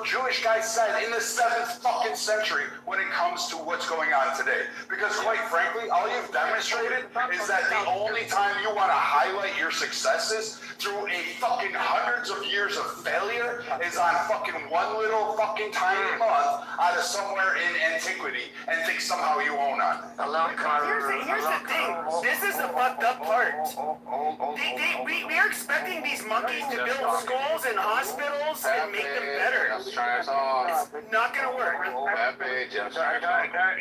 Jewish guy said in the 7th fucking century when it comes to what's going on today. Because quite frankly, all you've demonstrated is that the only time you want to highlight your successes through a fucking hundreds of years of failure is on fucking one little fucking tiny month out of somewhere in antiquity and think somehow you own on it. Here's the thing. This is the fucked up part. We are expecting these monkeys to build schools and hospitals and make them better. It's not gonna work.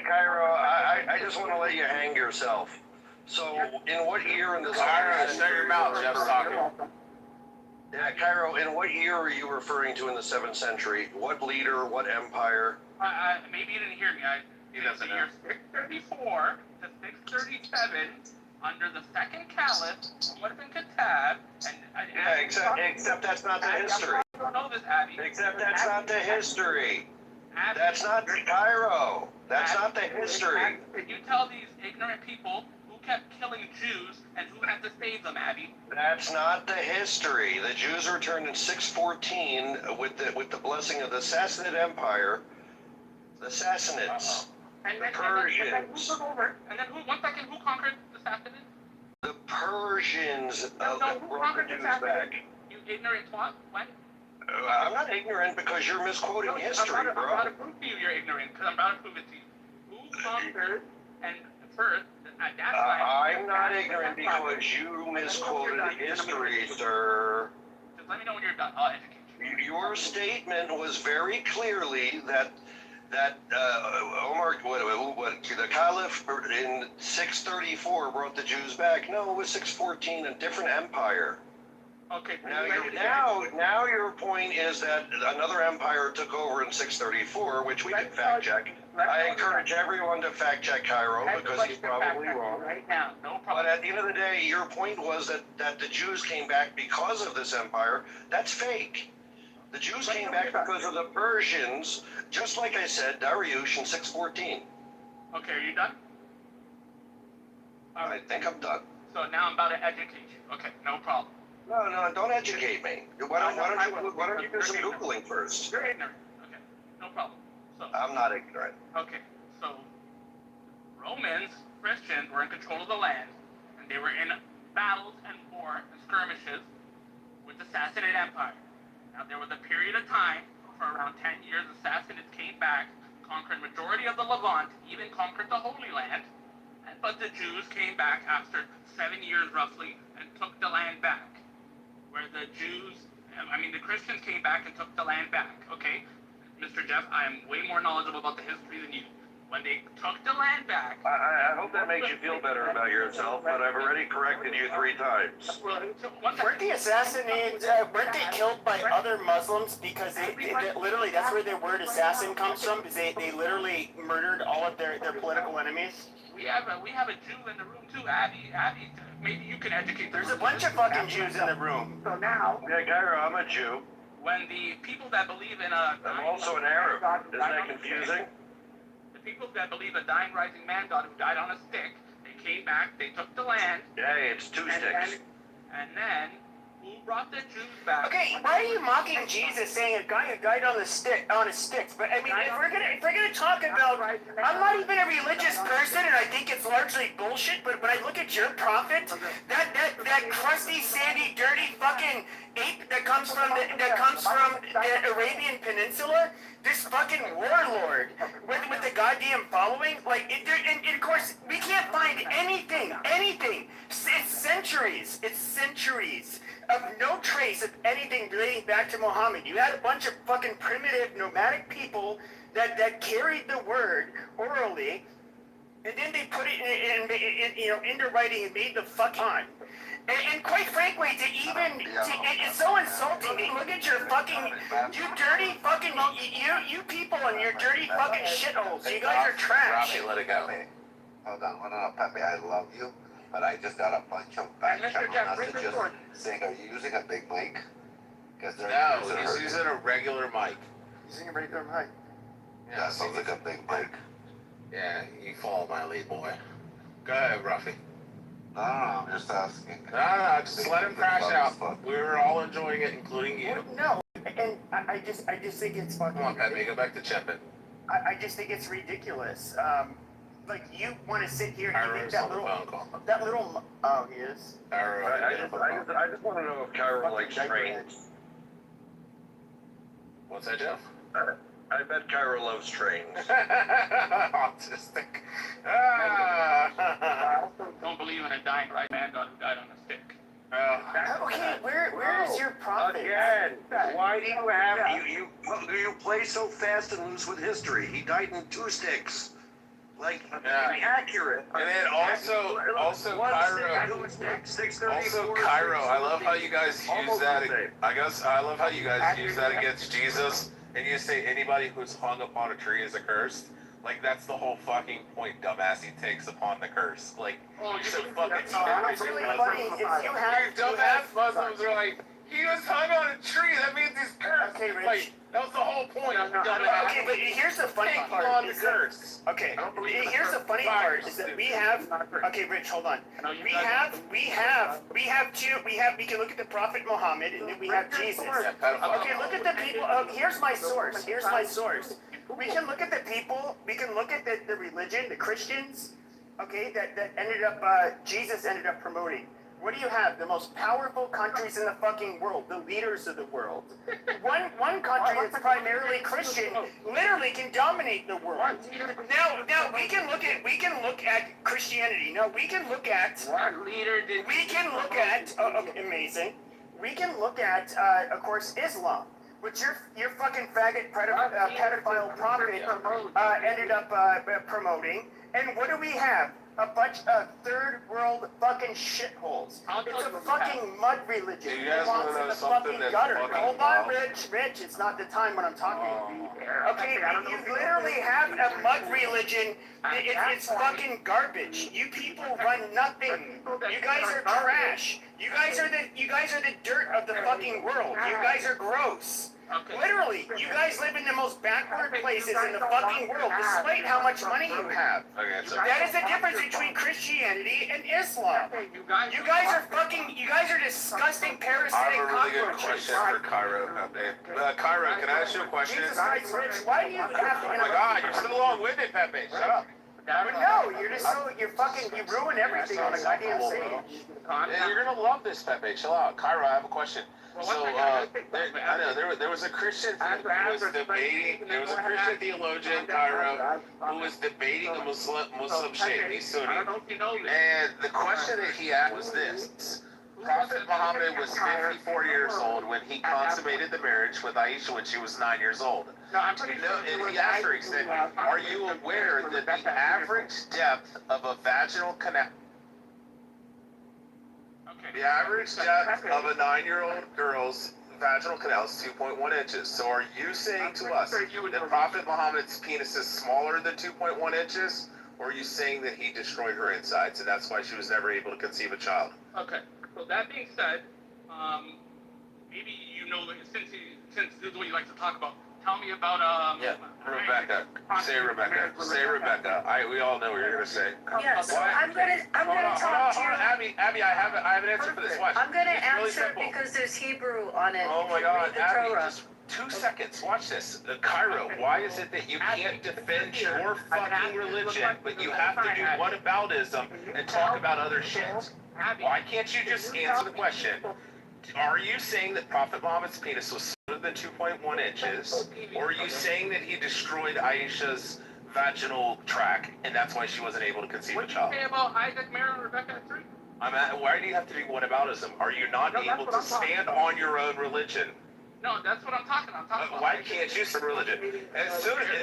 Cairo, I just want to let you hang yourself. So, in what year in the Shut your mouth, Jeff's talking. Yeah, Cairo, in what year are you referring to in the 7th century? What leader, what empire? Maybe you didn't hear me. He doesn't know. Year 634 to 637 under the second caliph, Umar bin Khattab, except that's not the history. I don't know this, Abby. Except that's not the history. That's not Cairo. That's not the history. Can you tell these ignorant people who kept killing Jews and who had to save them, Abby? That's not the history. The Jews returned in 614 with the blessing of the Sassanid Empire. The Sassanids. And the And Persians. then who conquered the Sassanids? The Persians that brought the Jews back. You ignorant twat? What? I'm not ignorant because you're misquoting history, I'm bro. about to prove to you you're ignorant, because I'm about to prove it to you. Who conquered and first, at that time... I'm not ignorant because you misquoted history, sir. Just let me know when you're done. I'll educate you. Your statement was very clearly that Omar, the Caliph in 634 brought the Jews back. No, it was 614, a different empire. Okay. Now your point is that another empire took over in 634, which we can fact check. I encourage everyone to fact check Cairo because he's probably wrong. Right now, no problem. But at the end of the day, your point was that the Jews came back because of this empire. That's fake. The Jews came back because of the Persians, just like I said, Dariush in 614. Okay, are you done? I think I'm done. So now I'm about to educate you. Okay, no problem. No, don't educate me. Why don't you do some Googling first? You're ignorant. Okay, no problem. So I'm not ignorant. okay, so Romans, Christians were in control of the land, and they were in battles and war and skirmishes with the Sassanid Empire. Now there was a period of time for around 10 years the Sassanids came back, conquered majority of the Levant, even conquered the Holy Land, but the Jews came back after 7 years roughly and took the land back. Where the Christians came back and took the land back, okay? Mr. Jeff, I am way more knowledgeable about the history than you. When they took the land back... I hope that makes you feel better about yourself, but I've already corrected you 3 times. Weren't the Assassinated, weren't they killed by other Muslims? Because they literally, that's where the word assassin comes from, because they literally murdered all of their political enemies. We have a Jew in the room too, Abby, maybe you can educate. There's a bunch of fucking Jews in the room. So now... Yeah, Cairo, I'm a Jew. When the people that believe in a... I'm also an Arab. Isn't that confusing? The people that believe a dying rising man god who died on a stick, they came back, they took the land. Hey, it's 2 sticks. And then, who brought the Jews back? Okay, why are you mocking Jesus, saying a guy who died on a stick? But I mean, if we're gonna talk about, I'm not even a religious person, and I think it's largely bullshit. But when I look at your prophet, that crusty, sandy, dirty fucking ape that comes from the Arabian Peninsula, this fucking warlord with the goddamn following, like, and of course we can't find anything. It's centuries of no trace of anything relating back to Muhammad. You had a bunch of fucking primitive nomadic people that carried the word orally, and then they put it into writing and made the fuck on. And quite frankly, it's so insulting. Look at your fucking, you dirty fucking, you people and your dirty fucking shitholes. You guys are trash. Robbie, let it go. Hold on, Pepe, I love you, but I just got a bunch of back channel messages saying, are you using a big mic? No, he's using a regular mic. Using a regular mic. Yeah, sounds like a big mic. Yeah, you follow my lead, boy. Go ahead, Ruffy. No, I'm just asking. No, just let him crash out. We were all enjoying it, including you. No, and I just think it's fucking... Come on, Pepe, go back to Chepin. I just think it's ridiculous. Like, you want to sit here and think that little... Oh, he is? I just want to know if Cairo likes trains. What's that, Jeff? I bet Cairo loves trains. Autistic. I also don't believe in a dying right man god who died on a stick. Okay, where is your prophet? Again, why do you have you play so fast and loose with history? He died in 2 sticks. Like, accurate. And then also Cairo. Also Cairo. I love how you guys use that. I love how you guys use that against Jesus. And you say anybody who's hung upon a tree is accursed. Like, that's the whole fucking point, dumbass. He takes upon the curse. Like, you're so fucking That's really funny. If you have... You dumbass Muslims are like, he was hung on a tree. That means he's cursed. Okay, Rich. Like, that was the whole point. Okay, but here's the funny part. On the curse. Okay, here's the funny part is that we have... Okay, Rich, hold on. We can look at the Prophet Muhammad, and then we have Jesus. Okay, look at the people... Here's my source. We can look at the people, we can look at the religion, the Christians, okay, that ended up, Jesus ended up promoting. What do you have? The most powerful countries in the fucking world, the leaders of the world. One country that's primarily Christian literally can dominate the world. Now we can look at Christianity. Now we can look at amazing. We can look at of course Islam, which your fucking faggot pedophile prophet ended up promoting. And what do we have? A bunch of third world fucking shitholes. It's a fucking mud religion. You guys want to know something that's fucking Hold on, Rich. It's not the time when I'm talking. Okay, you literally have a mud religion. It's fucking garbage. You people run nothing. You guys are trash. You guys are the dirt of the fucking world. You guys are gross. Okay. Literally, you guys live in the most backward places in the fucking world, despite how much money you have. Okay, so That is the difference between Christianity and Islam. You guys are disgusting I parasitic have a really good cockroaches. question for Cairo. Cairo, can I ask you a question? Jesus Christ, Rich, why do you have to Oh my God, you're so long-winded, Pepe. Shut up. But no, you're just so, you ruin everything on the goddamn stage. Yeah, you're gonna love this, Pepe. Chill out. Cairo, I have a question. So, I know there was a Christian who was debating. There was a Christian theologian, Cairo, who was debating a Muslim sheikh. He's Sunni. And the question that he asked was this: Prophet Muhammad was 54 years old when he consummated the marriage with Aisha when she was 9 years old. And he asked her, he said, "Are you aware that the average depth of a vaginal canal?" The average depth of a 9-year-old girl's vaginal canal is 2.1 inches. So are you saying to us that Prophet Muhammad's penis is smaller than 2.1 inches? Or are you saying that he destroyed her insides and that's why she was never able to conceive a child? Okay, so that being said, maybe you know, since this is what you like to talk about, tell me about, Rebecca. Say Rebecca. Say Rebecca. We all know what you're gonna say. Yeah, so I'm gonna talk to you. Abby, I have an answer for this. Watch. I'm gonna It's really answer simple. because there's Hebrew on it. Oh if my you God, read the Abby, Torah. just 2 seconds. Watch this. Cairo, why is it that you can't defend your fucking religion, but you have to do whataboutism and talk about other shit? Why can't you just answer the question? Are you saying that Prophet Muhammad's penis was smaller than 2.1 inches, or are you saying that he destroyed Aisha's vaginal tract and that's why she wasn't able to conceive a child? What do you say about Isaac marrying Rebecca at 3? Why do you have to do whataboutism? Are you not able to stand on your own religion? No, that's what I'm talking about. Why can't you say religion?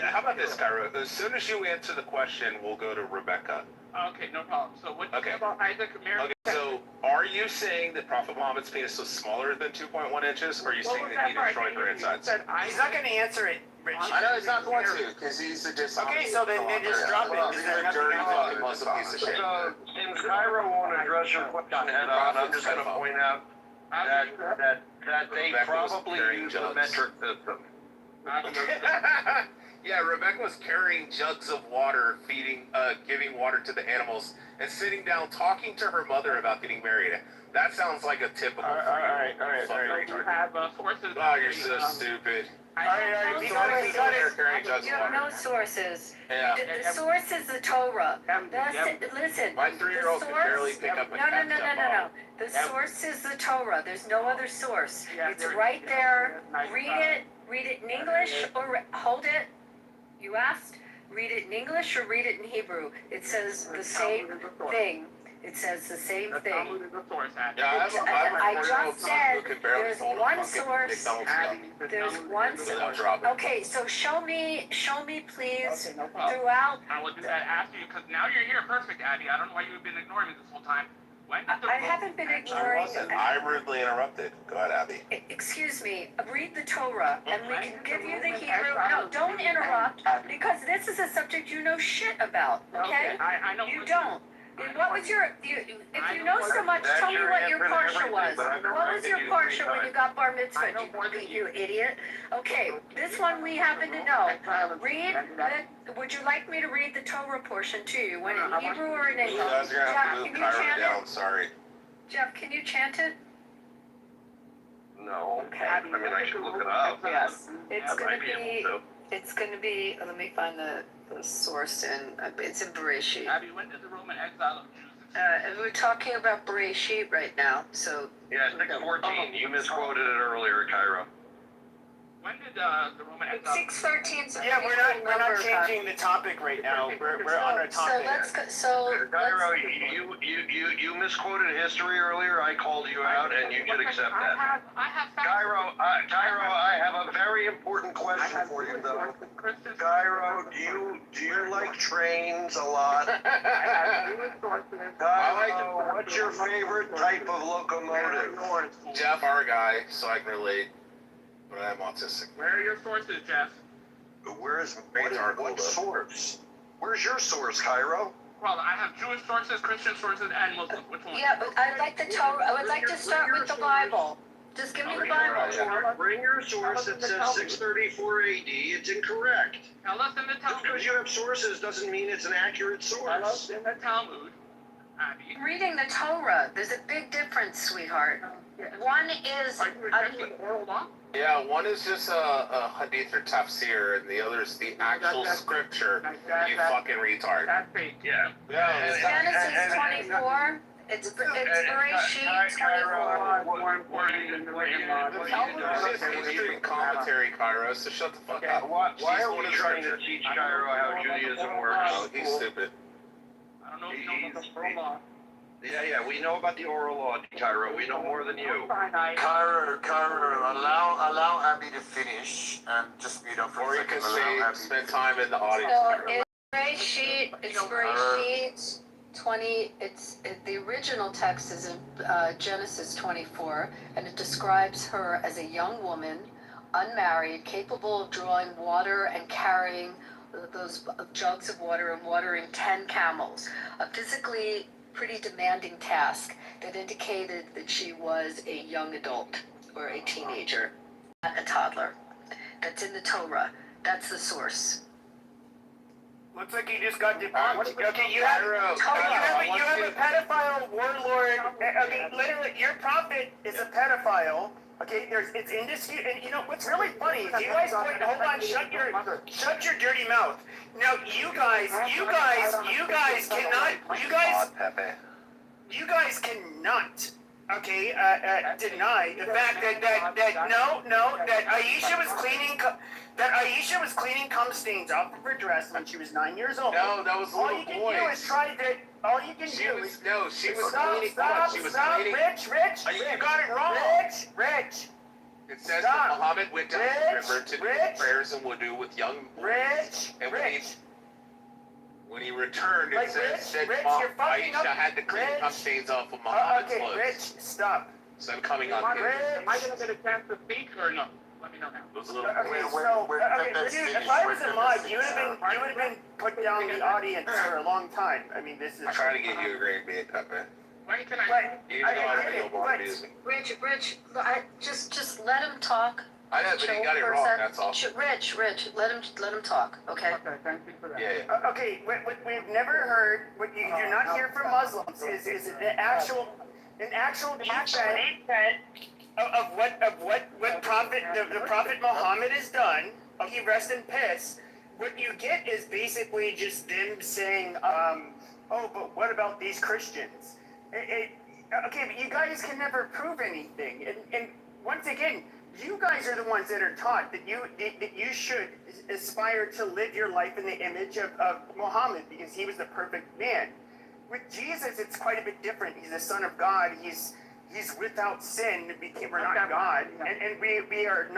How about this, Cairo? As soon as you answer the question, we'll go to Rebecca. Okay, no problem. So what do you say about Isaac marrying? Okay, so are you saying that Prophet Muhammad's penis was smaller than 2.1 inches, or are you saying that he destroyed her insides? He's not gonna answer it, Rich. I know he's not going to, because he's a dishonest. Okay, so then just drop it. He's a dirty fucking Muslim piece of shit. So, since Cairo won't address your question head on, I'm just going to point out that they probably use the metric system. Yeah, Rebecca was carrying jugs of water, giving water to the animals, and sitting down talking to her mother about getting married. That sounds like a typical. All right. You have sources. Oh, you're so stupid. You have no sources. Yeah. The source is the Torah. Listen. My 3-year-old can barely pick up a No. The source is the Torah. There's no other source. It's right there. Read it in English or hold it. You asked. Read it in English or read it in Hebrew. It says the same thing. It says the same thing. I just said there's one source. There's one source. Okay, so show me please throughout. I will do that after you, because now you're here. Perfect, Abby. I don't know why you've been ignoring me this whole time. I haven't been ignoring. I rudely interrupted. Go ahead, Abby. Excuse me. Read the Torah, and we can give you the Hebrew. No, don't interrupt, because this is a subject you know shit about. Okay? I know. You don't. What was your? If you know so much, tell me what your parsha was. What was your parsha when you got bar mitzvah? You idiot. Okay, this one we happen to know. Would you like me to read the Torah portion to you? When in Hebrew or in English? You guys are gonna have to move Cairo down. Sorry. Jeff, can you chant it? No. I mean, I should look it up. Yes. It's gonna be. Let me find the source, and it's in Bereshit. Abby, when did the Roman exile of Jews? And we're talking about Bereshit right now, so. Yeah, 6:14. You misquoted it earlier, Cairo. When did the Roman exile? 6:13. Yeah, we're not changing the topic right now. We're on a topic. Cairo, you misquoted history earlier. I called you out, and you should accept that. I have Cairo, I have a very important question for you, though. Cairo, do you like trains a lot? Cairo, what's your favorite type of locomotive? Jeff, our guy, so I can relate. But I'm autistic. Where are your sources, Jeff? What source? Where's your source, Cairo? Well, I have Jewish sources, Christian sources, and Muslim. Which one? Yeah, but I'd like the Torah. I would like to start with the Bible. Just give me the Bible. Bring your source that says 634 AD. It's incorrect. Tell us in the Just Talmud. because you have sources doesn't mean it's an accurate Tell us source. in the Talmud, Abby. Reading the Torah, there's a big difference, sweetheart. One is Are you rejecting oral law? Yeah, one is just a hadith or tafsir, and the other is the actual scripture. You fucking retard. That's fake. Yeah. Genesis 24. It's Bereshit 24. More important than the written law. It's just history and commentary, Cairo, so shut the fuck up. Why She's are one we of the trying to scripture. teach Cairo how Judaism works? Oh, he's stupid. I don't know if you know about the oral law. Yeah, we know about the oral law, Cairo. We know more than you. Carter, allow Abby to finish and just mute up for Or a you second. can Allow Abby. spend time in the audience. So it's Bereshit 20. The original text is in Genesis 24, and it describes her as a young woman, unmarried, capable of drawing water and carrying those jugs of water and watering 10 camels. A physically pretty demanding task that indicated that she was a young adult or a teenager, not a toddler. That's in the Torah. That's the source. Looks like you just got debunked. Okay, you have a pedophile warlord. Okay, literally, your prophet is a pedophile. Okay, it's indisputable. And you know what's really funny? Is you guys point. Hold on, shut your dirty mouth. Now, you guys cannot. Okay, deny the fact that Aisha was cleaning cum stains off of her dress when she was 9 years old. No, that was All little you can boys. do is try to. All you can She do was is cleaning. stop, She was stop, cleaning. Rich. You got it wrong. Rich. It says Stop. that Muhammad went down the river to do Rich. prayers and wudu with young boys. Rich. And Rich. when he returned, it Like, said Rich, Mom, you're fucking Aisha up. had to clean Rich. cum stains off of Muhammad's Okay, clothes. Rich, stop. So I'm coming on Am here. I going to get a chance to speak or no? Let me know now. Those little Okay, boys. dude, if I was a mod, you would have been put down the audience for a long time. I mean, this is. I'm trying to get you a great bit, Pepe. When can I? But, You know how to feel more music. Rich, just let him talk. I know, but he Chill got it for a wrong, sec. that's all. Rich, let him talk, okay? Okay, thank you for that. Yeah. Okay, what we've never heard, what you do not hear from Muslims is an actual defense of what Prophet the Prophet Muhammad has done. He rest in peace. What you get is basically just them saying, oh, but what about these Christians? Okay, but you guys can never prove anything. And once again, you guys are the ones that are taught that you should aspire to live your life in the image of Muhammad because he was the perfect man. With Jesus, it's quite a bit different. He's the Son of God. He's without sin. We're not God, and we are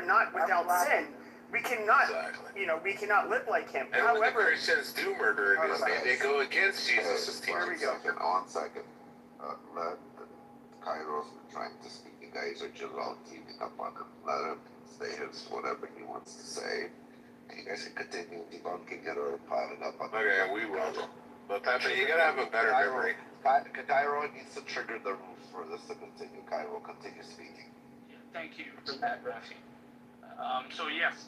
not without sin. We cannot, we cannot live like him. And when the However, Christians do murder in his name, they go against Jesus' teaching. Here we go. One second. Let Kairos trying to speak. You guys are just all keeping up on him. Let him say whatever he wants to say. You guys can continue debunking it or piling up on it. Okay, we will. But Pepe, you gotta have a better memory. Cairo needs to trigger the roof for this to continue. Cairo, continue speaking. Thank you for that, Rafi. So yes,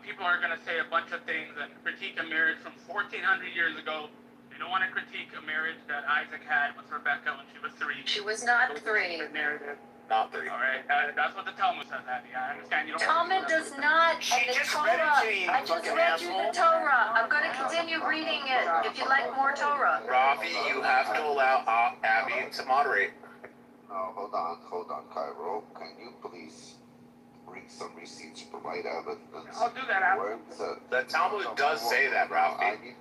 people are going to say a bunch of things and critique a marriage from 1,400 years ago. They don't want to critique a marriage that Isaac had with Rebecca when she was 3. She was not 3. Narrative. Not 3. All right, that's what the Talmud says, Abby. I understand you don't. Talmud does not, She and the just Torah. read it to you, I just fucking read you the asshole. Torah. I'm going to continue reading it if you like more Torah. Rafi, you have to allow Abby to moderate. No, hold on, Cairo. Can you please bring some receipts, provide evidence? I'll do that after. Where it said- The Talmud does say that, Rafi.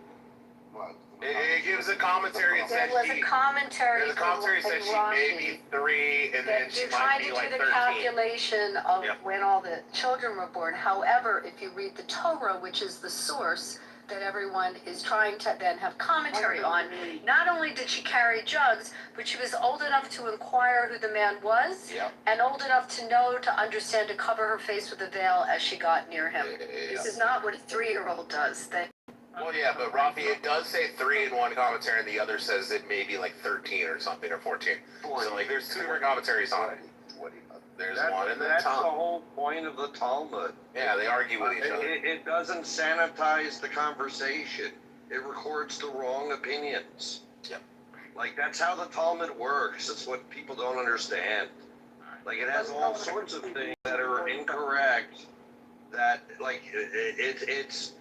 What? It gives a commentary and There says was a commentary there's a commentary from that says she may be Rashi 3 and then that she you're might trying be to like do the 13. calculation of Yep. when all the children were born. However, if you read the Torah, which is the source that everyone is trying to then have commentary on, not only did she carry jugs, but she was old enough to inquire who the man was, Yep. and old enough to know, to understand, to cover her face with a veil as she got near him. This is not what a 3-year-old does. Well, yeah, but Rafi, it does say 3 in one commentary and the other says it may be like 13 or something or 14. So, like, there's 2 different commentaries on it. 20. There's one in the That's the Talmud. whole point of the Talmud. Yeah, they argue with each other. It doesn't sanitize the conversation. It records the wrong opinions. Yep. Like, that's how the Talmud works. It's what people don't understand. Like, it has all sorts of things that are incorrect. That, like, it's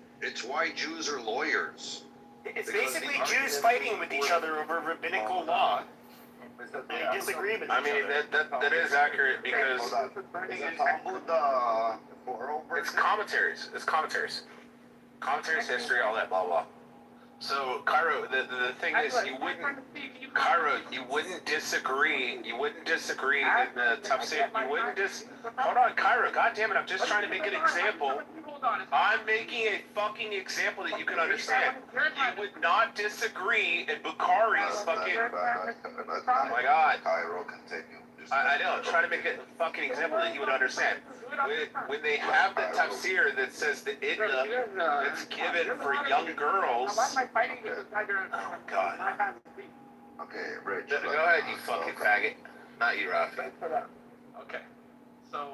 why Jews are lawyers. It's Because basically the Jews argument fighting with each other over rabbinical law. They disagree with I each mean, other. that is accurate because Is the Talmud moral it's version? commentaries. It's commentaries. Commentaries, history, all that, blah, blah. So, Cairo, the thing is, Cairo, you wouldn't disagree in the tafsir. You wouldn't hold on, Cairo, goddammit, I'm just trying to make an example. I'm making a fucking example that you can understand. You would not disagree in Bukhari's fucking, oh my god. Cairo, continue. I know, I'm trying to make a fucking example that you would understand. When they have the tafsir that says the idna that's given for young girls. Oh god. Okay, Rich. Go ahead, you fucking faggot. Not you, Rafi. Okay. So,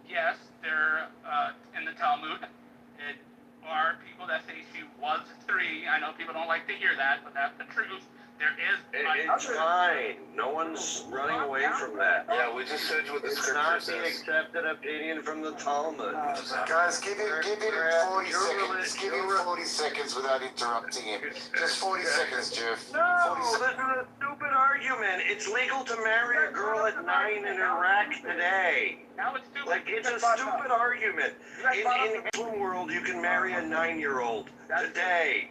yes, there, in the Talmud, it are people that say she was 3. I know people don't like to hear that, but that's the truth. There is. It's fine. No one's running away from that. Yeah, we just said what the It's scripture not the says. accepted opinion from the Talmud. Guys, give him 40 seconds. Give him 40 seconds without interrupting him. Just 40 seconds, Jeff. No, this is a stupid argument. It's legal to marry a girl at 9 in Iraq today. Now it's stupid. Like, it's a stupid argument. In the Muslim world, you can marry a 9-year-old today.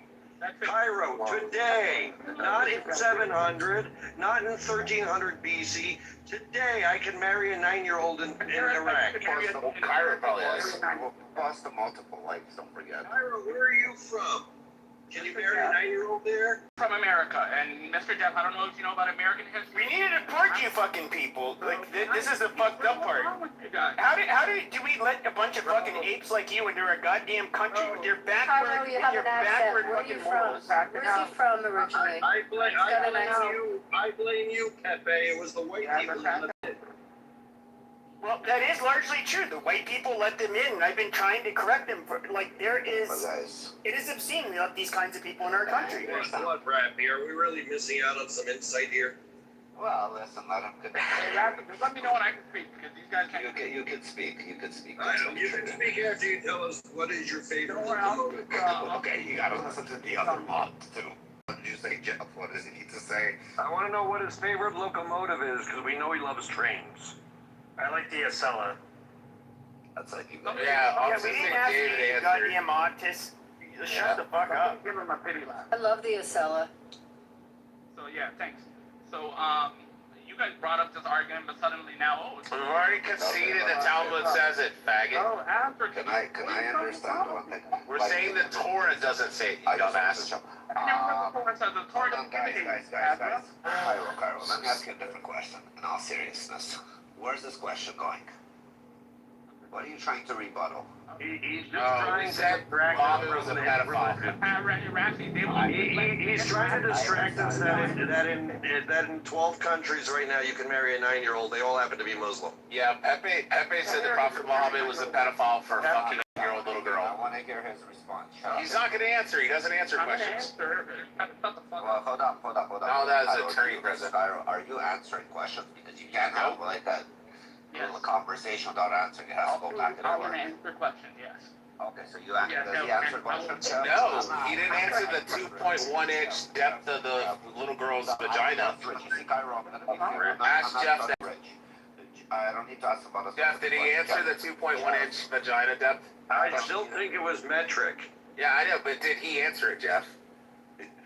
Cairo, today, not in 700, not in 1300 BC. Today, I can marry a 9-year-old in Iraq. Well, Cairo probably has. We'll pause the multiple likes, don't forget. Cairo, where are you from? Can you marry a 9-year-old there? From America, and Mr. Jeff, I don't know if you know about American history. We need to deport you fucking people. Like, this is the fucked up part. What's wrong with you guys? How do we let a bunch of fucking apes like you into our goddamn country with your backward, Cairo, you have an accent. backward Where are you fucking from? morals? Where's he from originally? I blame Got an accent. you. I blame you, Pepe. It was the white people in the pit. Well, that is largely true. The white people let them in, and I've been trying to correct them. For like, But guys, it is obscene to let these kinds of people in our country. What, Rappy? Are we really missing out on some insight here? well, listen, let him continue. Just let me know when I can speak, because these guys can't. You can speak. You can speak. You can speak after you tell us what is your favorite Don't worry, I'll- locomotive. Okay, you gotta listen to the other mod too. What did you say, Jeff? What does he need to say? I want to know what his favorite locomotive is, because we know he loves trains. I like the Acela. That's like you. Yeah, Yeah, I'm we just didn't ask David you, answered. goddamn autist. Just shut the fuck up. Give him a pity laugh. I love the Acela. So, yeah, thanks. So, you guys brought up this argument, but suddenly now, We've already conceded the Talmud says it, faggot. Oh, after Can I understand one thing? We're saying the Torah doesn't say it, you I just want dumbass. to jump. the Hold on, guys. Cairo, let me ask you a different question. In all seriousness, where's this question going? What are you trying to rebuttal? He's just No, trying we to said distract Bob us was a from the pedophile. He's trying to distract us that in 12 countries right now you can marry a 9-year-old. They all happen to be Muslim. Yeah, Pepe said the Prophet Muhammad was a pedophile for a fucking 8-year-old little I girl. want to hear his response. Shut He's up. not gonna answer, he doesn't answer questions. Well, hold up. No, that is Cairo, attorney present. Cairo, are you answering questions? Because you can't have like a little conversation without answering. It has to go back and I'm forth. gonna answer question, yes. Okay, so you answer. Does he answer questions? No, he didn't answer the 2.1 inch depth of the little girl's vagina. Rich, you see, Cairo, I'm gonna be fair. Ask Jeff that. Rich. I don't need to ask about us. Jeff, did he answer the 2.1 inch vagina depth? I still think it was metric. Yeah, I know, but did he answer it, Jeff?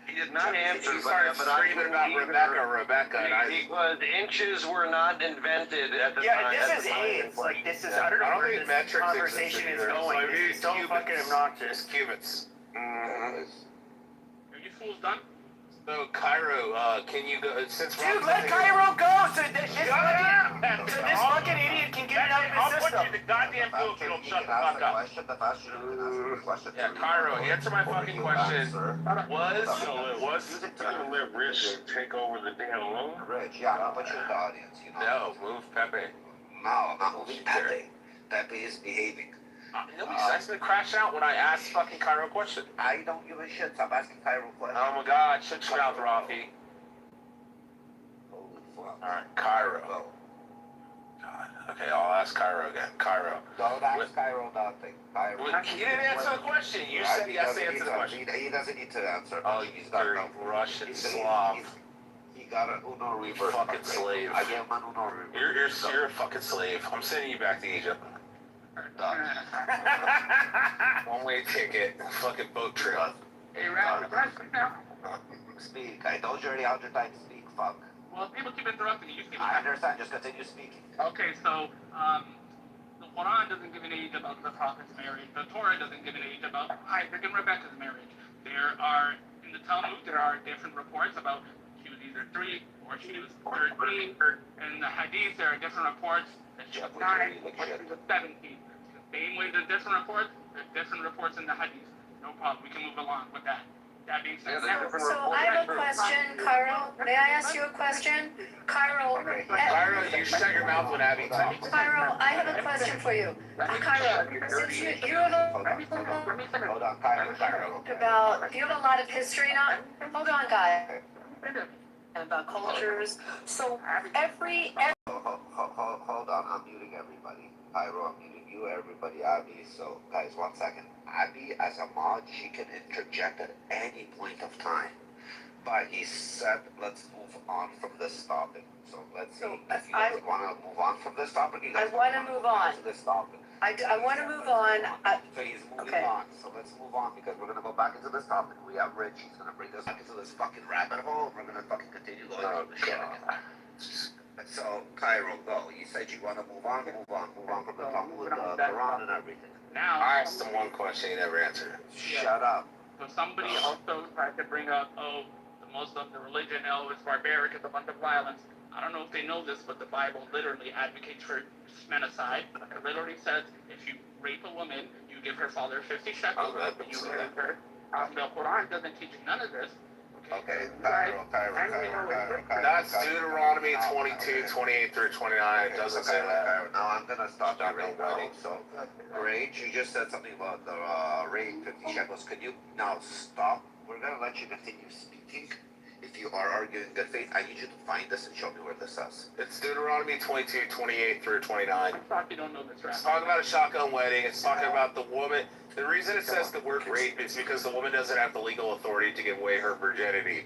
He did not answer, He started but I screaming about Rebecca, and I... Because inches were not invented at the Yeah, time. this is AIDS. Like, this is, I don't know I don't where think this metrics conversation exist is either. going. So This is so cubits. fucking obnoxious. It's cubits. Are you fools done? So, Cairo, can you go, since Dude, let Cairo go so this fucking idiot can get it out of his I'll put system. you in the goddamn blue if you don't shut the fuck up. Yeah, Cairo, answer my fucking question. Was... You're gonna let Rich take over the damn room? Rich, yeah, I'm gonna put you in the audience, you know. No, move Pepe. I'm not moving Pepe. Pepe is behaving. Nobody's actually been crashing out when I asked fucking Cairo a question. I don't give a shit. Stop asking Cairo questions. Oh my god, shut your mouth, Rafi. Holy fuck. Alright, Cairo. Go. God. Okay, I'll ask Cairo again. Cairo. Don't ask Cairo nothing. Cairo. Well, he didn't answer the question. You said he has to answer the question. He doesn't need to answer. Oh, he's you dirty Russian Slav. He got an Uno You reverse. fucking slave. I gave him an Uno reverse. You're a fucking slave. I'm sending you back to Egypt. Done. One-way ticket. Fucking boat trip. Hey, Rap, now. Speak. I told you already 100 times. Speak. Fuck. Well, people keep interrupting me. You keep I understand. Just continue speaking. Okay, so the Quran doesn't give an age about the prophet's marriage. The Torah doesn't give an age about Isaac and Rebecca's marriage. There are, in the Talmud, there are different reports about she was either 3 or she was 13. In the Hadith, there are different reports that she was 9 or she was 17. The same way there's different reports, there's different reports in the Hadith. No problem. We can move along with that. That being said, So I have a question, Cairo. May I ask you a question? Cairo, Cairo, you shut your mouth when Abby talks. Cairo, I have a question for you. Cairo, since you have a Hold on, Cairo. about, you have a lot of history now. Hold on, guys. About cultures. So every Hold on, I'm muting everybody. Cairo, I'm muting you, everybody, Abby. So, guys, 1 second. Abby, as a mod, she can interject at any point of time. But he said, let's move on from this topic. So, let's see if you guys want to move on from this topic. You guys I want to move on. to this topic. I want to move on. So he's moving on. So let's move on because we're going to go back into this topic. We have Rich. He's going to bring us back into this fucking rabbit hole. We're going to fucking continue going on the shit again. So, Cairo, go. You said you want to move on from the Talmud, the Quran, and everything. now, I asked him one question, he never answered it. Shut up. so somebody also tried to bring up, the Muslim, the religion, is barbaric, it's a bunch of violence. I don't know if they know this, but the Bible literally advocates for menticide. It literally says if you rape a woman, you give her father 50 shekels. If you rape her. The Quran doesn't teach none of this. Okay, Cairo. That's Deuteronomy 22, 28 through 29. It doesn't say that. Now I'm gonna stop you right now. So, Rage, you just said something about the rate 50 shekels. Could you now stop? We're gonna let you continue speaking. If you are arguing good faith, I need you to find this and show me where this says. It's Deuteronomy 22, 28 through 29. I thought you don't know this, right? It's talking about a shotgun wedding. It's talking about the woman. The reason it says the word rape is because the woman doesn't have the legal authority to give away her virginity.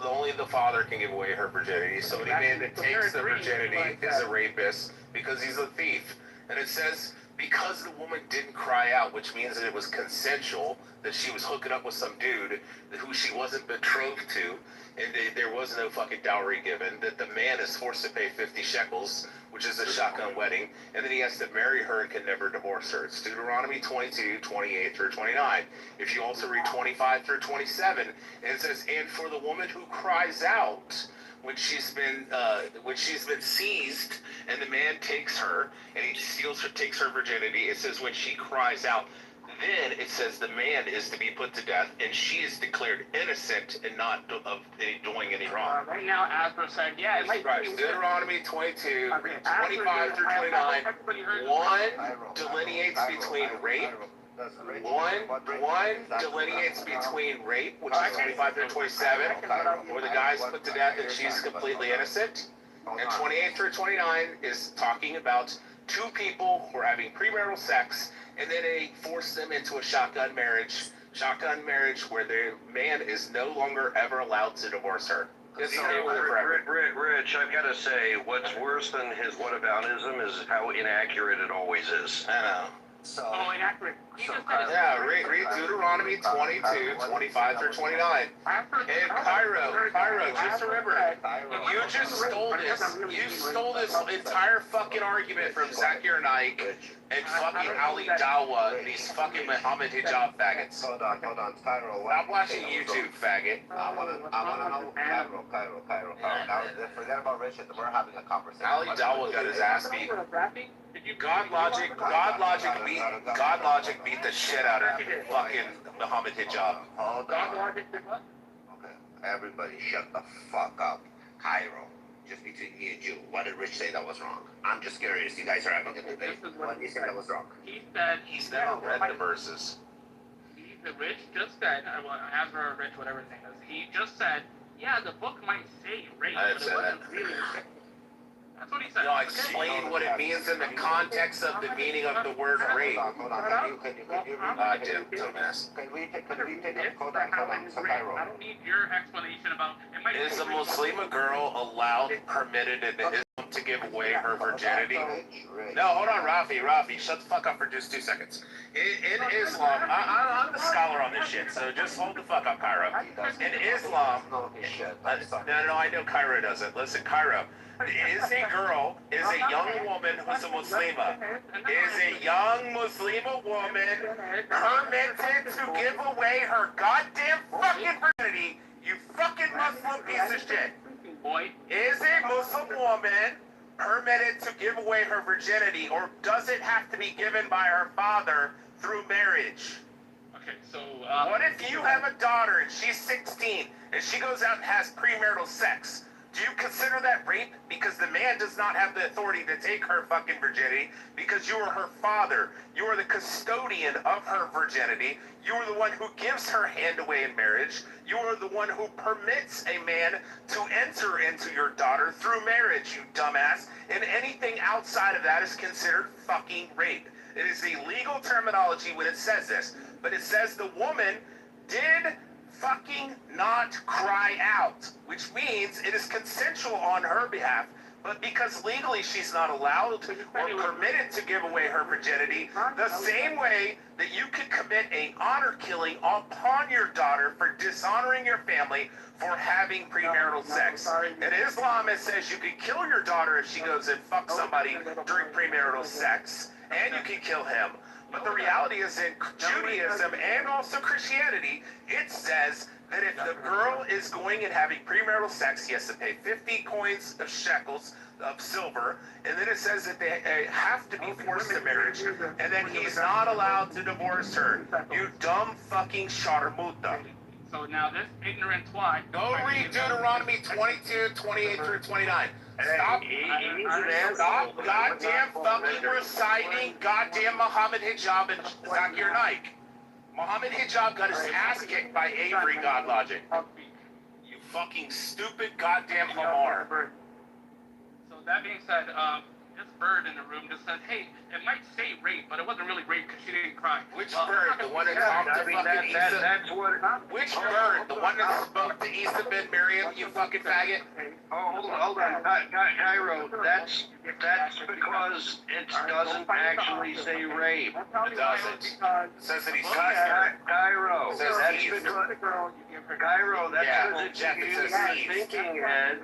Only the father can give away her virginity. So any man that takes the virginity is a rapist because he's a thief. And it says because the woman didn't cry out, which means that it was consensual, that she was hooking up with some dude who she wasn't betrothed to, and there was no fucking dowry given, that the man is forced to pay 50 shekels, which is a shotgun wedding, and then he has to marry her and can never divorce her. It's Deuteronomy 22, 28 through 29. If you also read 25 through 27, and it says, and for the woman who cries out, when she's been seized, and the man takes her, and he takes her virginity, it says when she cries out, then it says the man is to be put to death, and she is declared innocent and not of doing any wrong. Right now, Asper said, yeah, it might be. Deuteronomy 22, 25 through 29. One delineates between rape. One delineates between rape, which is 25 through 27, where the guy's put to death and she's completely innocent. And 28 through 29 is talking about two people who are having premarital sex, and then they force them into a shotgun marriage where the man is no longer ever allowed to divorce her. Rich, I've got to say, what's worse than his whataboutism is how inaccurate it always is. I know. So, inaccurate. Yeah, read Deuteronomy 22, 25 through 29. And Cairo, just remember, you just stole this. You stole this entire fucking argument from Zakir Naik and fucking Ali Dawa and these fucking Muhammad hijab faggots. hold on, Cairo. Stop watching YouTube, faggot. I wanna know, Cairo. Now, forget about Richard. We're having a conversation. Ali Dawa got his ass beat. God Logic beat the shit out of fucking Muhammad hijab. Hold on. Okay, everybody shut the fuck up. Cairo, just between me and you. What did Rich say that was wrong? I'm just curious. You guys are having a debate. What do you say that was wrong? He said He's never read the verses. Rich just said, Azra or Rich, whatever his name is, he just said, yeah, the book might say rape, I but didn't it say wasn't that. really. That's what he said. No, I explained what it means in the context of the meaning of the word rape. Hold on. Can you Damn dumbass. Can we take hold I on, Cairo. don't need your explanation about it. Might Is a Muslima girl allowed, permitted in Islam to give away her virginity? No, hold on, Rafi, shut the fuck up for just 2 seconds. In Islam, I'm the scholar on this shit, so just hold the fuck up, Cairo. In Islam, no, I know Cairo doesn't. Listen, Cairo, is a young woman who's a Muslima, is a young Muslima woman permitted to give away her goddamn fucking virginity, you fucking Muslim piece of shit? boy. Is a Muslim woman permitted to give away her virginity, or does it have to be given by her father through marriage? Okay, so What if you have a daughter and she's 16 and she goes out and has premarital sex? Do you consider that rape? Because the man does not have the authority to take her fucking virginity, because you are her father. You are the custodian of her virginity. You are the one who gives her hand away in marriage. You are the one who permits a man to enter into your daughter through marriage, you dumbass. And anything outside of that is considered fucking rape. It is the legal terminology when it says this. But it says the woman did fucking not cry out, which means it is consensual on her behalf, but because legally she's not allowed or permitted to give away her virginity, the same way that you could commit an honor killing upon your daughter for dishonoring your family for having premarital sex. In Islam, it says you can kill your daughter if she goes and fucks somebody during premarital sex, and you can kill him. But the reality is, in Judaism and also Christianity, it says that if the girl is going and having premarital sex, he has to pay 50 coins of shekels of silver, and then it says that they have to be forced to marriage, and then he's not allowed to divorce her. You dumb fucking sharmuta. So now this ignorant twat. Go read Deuteronomy 22, 28 through 29. Stop goddamn fucking reciting goddamn Muhammad Hijab and Zakir Naik. Muhammad Hijab got his ass kicked by Avery God Logic. You fucking stupid goddamn Hamar. So that being said, this bird in the room just said, hey, it might say rape, but it wasn't really rape because she didn't cry. Which bird? The one that talked to fucking Isa? Which bird? The one that spoke to Isa Ben Miriam, you fucking faggot? Oh, hold on. Cairo, that's because it doesn't actually say rape. It doesn't. It says that he's cussed. Cairo, It says that's he's. because Cairo, that's Yeah, because Jeff, it if you says use your he's. thinking head,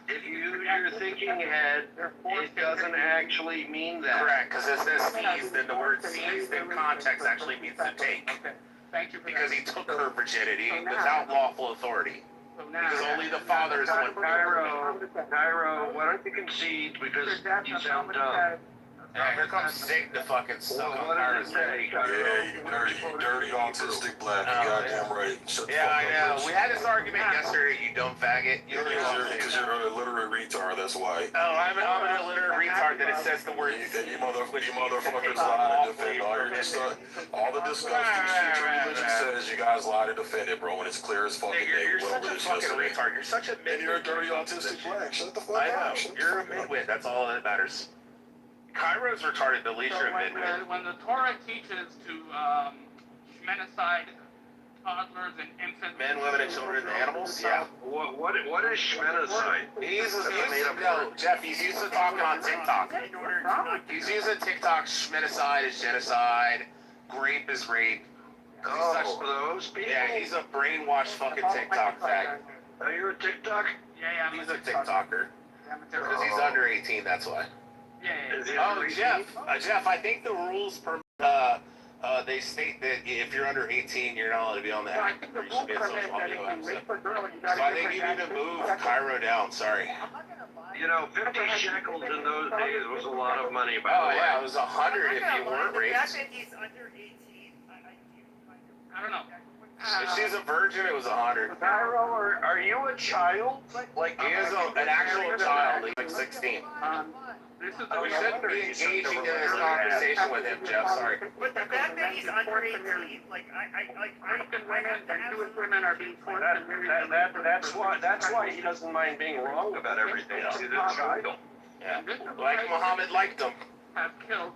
if you use your thinking head, it doesn't actually mean that. Correct, because it says seized, and the word seized in context actually means to take. Okay, thank you for Because that. he took her virginity without lawful authority. Because only the father is one. Cairo, why don't you concede because you sound dumb? Yeah, here comes Satan to fucking suck on What Kyra's does it say, dick. Cairo? You dirty autistic black. You goddamn right. Shut the Yeah, fuck I up, know. bitch. We had this argument yesterday, you dumb faggot. You don't even Because you're an illiterate retard, that's why. Oh, I'm an illiterate retard that it says the word. And you motherfuckers lie to defend all your all the disgusting shit your religion says. You guys lie to defend it, bro. And it's clear as fucking day. You're such a fucking retard. You're such a And you're a dirty autistic black. Shut the fuck I up. know. You're a midwit. That's all that matters. Cairo's retarded, at least you're a midwit. When the Torah teaches to shmenicide toddlers and infants, Men, women, and children, and animals? Yeah. What is shmenicide? Jeff, he's used to talking on TikTok. He's using TikTok, shmenicide is genocide, grape is rape. Oh, those people? Yeah, he's a brainwashed fucking TikTok fag. Are you a TikTok? Yeah, He's a TikToker. Because he's under 18, that's why. Yeah. Oh, Jeff, I think the rules permit, they state that if you're under 18, you're not allowed to be on the app. You should be on social media. So I think you need to move Cairo down, sorry. You know, 50 shekels in those days was a lot of money, by the Oh way. yeah, it was 100 if you weren't The raped. fact that he's under 18, I don't know. If she's a virgin, it was 100. Cairo, are you a child? Like, He is an actual child. He's like 16. This is We the shouldn't be engaging in this conversation with him, Jeff. Sorry. But the fact that he's under 18, like African women and Jewish women are being forced to marry. That's why he doesn't mind being wrong about everything. He's a child. Yeah. Like Muhammad liked him. Have killed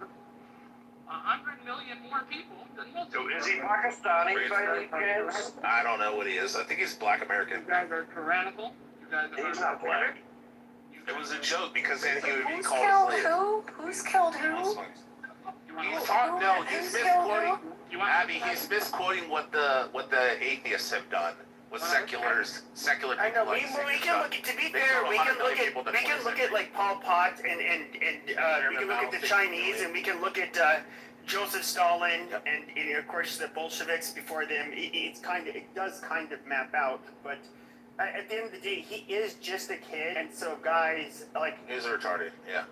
100 million more people than Muslims. Is he Pakistani by any chance? I don't know what he is. I think he's Black American. You guys are tyrannical. You guys are He's not black. It was a joke because then he would be Who's called killed a slave. who? Who's killed who? Muslims. You want He's to talking. No, he's Who's misquoting. You want Abby, he's misquoting what the atheists have done. What secular people I know like we have can done. look at, to be They fair, killed we 100 can look million at people in the we can 20th look at century. like Pol Pot and we can look at the Chinese and we can look at Joseph Stalin and of course the Bolsheviks before them. It does kind of map out, but at the end of the day, he is just a kid, and so guys like He's retarded. Yeah.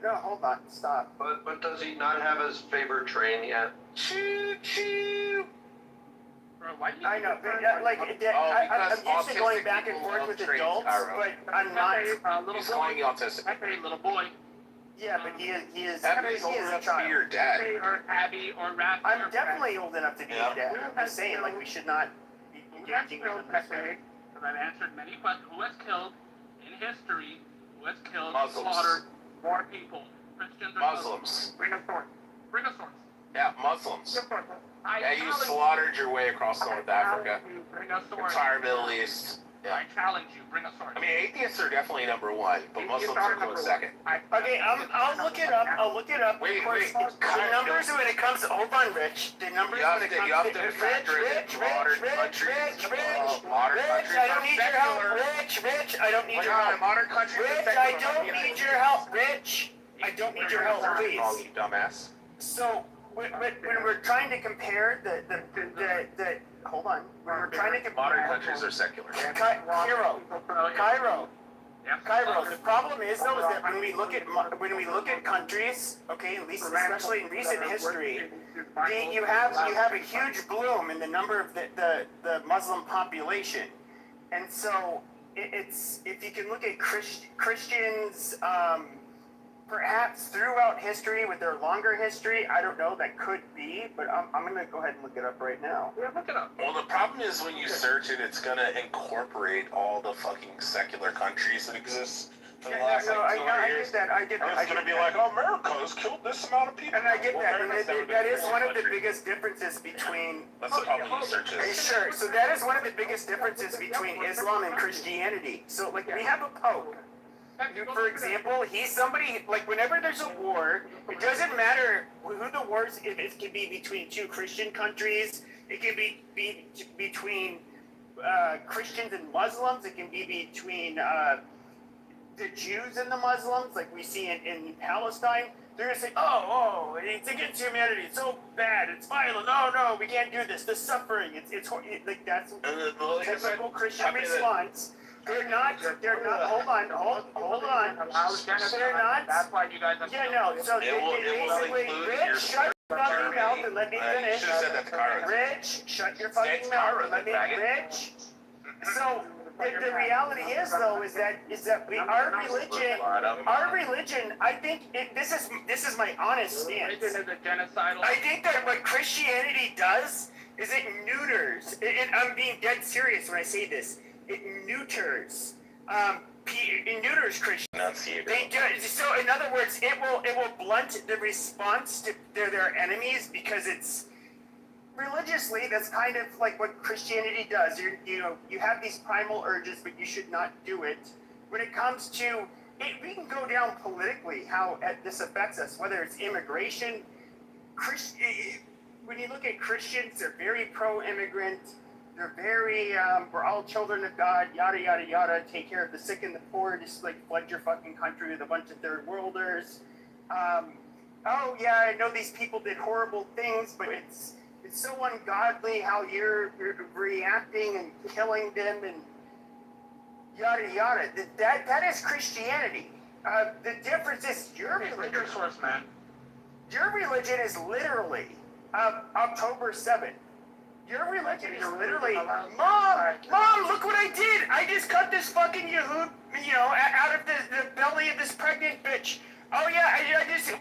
no, hold on, stop. But does he not have his favorite train yet? Choo choo. Bro, why do you I know, but, I'm because used to going autistic back and people forth love with trains, adults, Cairo. but I'm not. little He's calling boy. you autistic. I say little boy. Yeah, but he is Abby's old a enough to child. be your dad. Or Abby or Rafi. I'm definitely old enough to be Yeah. a dad. I'm just saying, like, we should not be engaging in this way. Because I've answered many questions. Who has killed in history? Who has killed, Muslims. slaughtered more people? Christians or Muslims. Bring a source. Bring a source. Yeah, Muslims. I Yeah, you challenge slaughtered your way across North Africa, you. Bring a source. entire Middle East. Yeah. I challenge you. Bring a source. I mean, atheists are definitely number one, but Muslims are close second. Okay, I'll look it up. Wait, Of course, wait. the numbers when it comes to, hold on, Rich. The numbers You have when it to- comes you have to to factor in modern countries. Modern Rich, countries I are don't need your help. secular. Rich, I don't need Wait, your help. modern countries are Rich, secular. I don't need your help. Rich, I don't need your help, Call please. you dumbass. So when we're trying to compare the hold on, when we're trying to Modern compare countries are secular. Cairo. The problem is though is that when we look at countries, okay, at least especially in recent history, you have a huge bloom in the number of the Muslim population, and so it's if you can look at Christians. Perhaps throughout history, with their longer history, I don't know, that could be, but I'm going to go ahead and look it up right now. Yeah, look it up. Well, the problem is when you search it, it's gonna incorporate all the fucking secular countries that exist for the last like 200 years. I get that. And it's gonna be like, oh, America's killed this amount of people. And I get Well, that, and America's never been that a is free one of the country. biggest differences between... That's the problem when you search it. Sure, so that is one of the biggest differences between Islam and Christianity. So, like, we have a pope. For example, he's somebody, like, whenever there's a war, it doesn't matter who the wars, it can be between two Christian countries, it can be between Christians and Muslims, it can be between the Jews and the Muslims, like we see in Palestine. They're gonna say, oh, it's against humanity, it's so bad, it's violent, no, we can't do this, the suffering, it's like that's typical Christian response. They're not, hold on. They're not. That's why you guys are. Yeah, no, so It will basically, include Rich, your shut your fucking Germany. mouth and let me You finish. should have said that to Cairo. Rich, shut your fucking Say mouth Cairo, and let me, then, faggot. Rich. So, the reality is though, is that our religion, I think, this is my honest stance. Religion is a genocidal. I think that what Christianity does is it neuters, and I'm being dead serious when I say this, it neuters, it neuters Christianity. They do, so in other words, it will blunt the response to their enemies because it's religiously, that's kind of like what Christianity does. You have these primal urges, but you should not do it. When it comes to, we can go down politically how this affects us, whether it's immigration. When you look at Christians, they're very pro-immigrant. They're very, we're all children of God, yada, yada, yada. Take care of the sick and the poor. Just like flood your fucking country with a bunch of third worlders. Oh yeah, I know these people did horrible things, but it's so ungodly how you're reacting and killing them and yada yada. That is Christianity. The difference is your religion. Source, man. Your religion is literally October 7th. Your religion is literally, Mom, look what I did. I just cut this fucking Yahoo, out of the belly of this pregnant bitch. Oh yeah,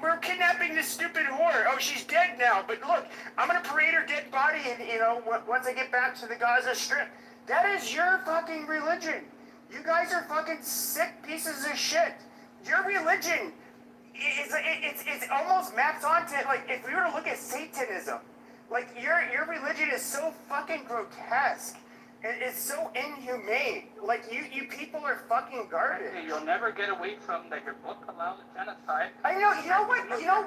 we're kidnapping this stupid whore. Oh, she's dead now. But look, I'm gonna parade her dead body, and once I get back to the Gaza Strip. That is your fucking religion. You guys are fucking sick pieces of shit. Your religion it's almost maps onto, like, if we were to look at Satanism, like your religion is so fucking grotesque. It's so inhumane. Like you people are fucking garbage. You'll never get away from that. Your book allows genocide. I know. You know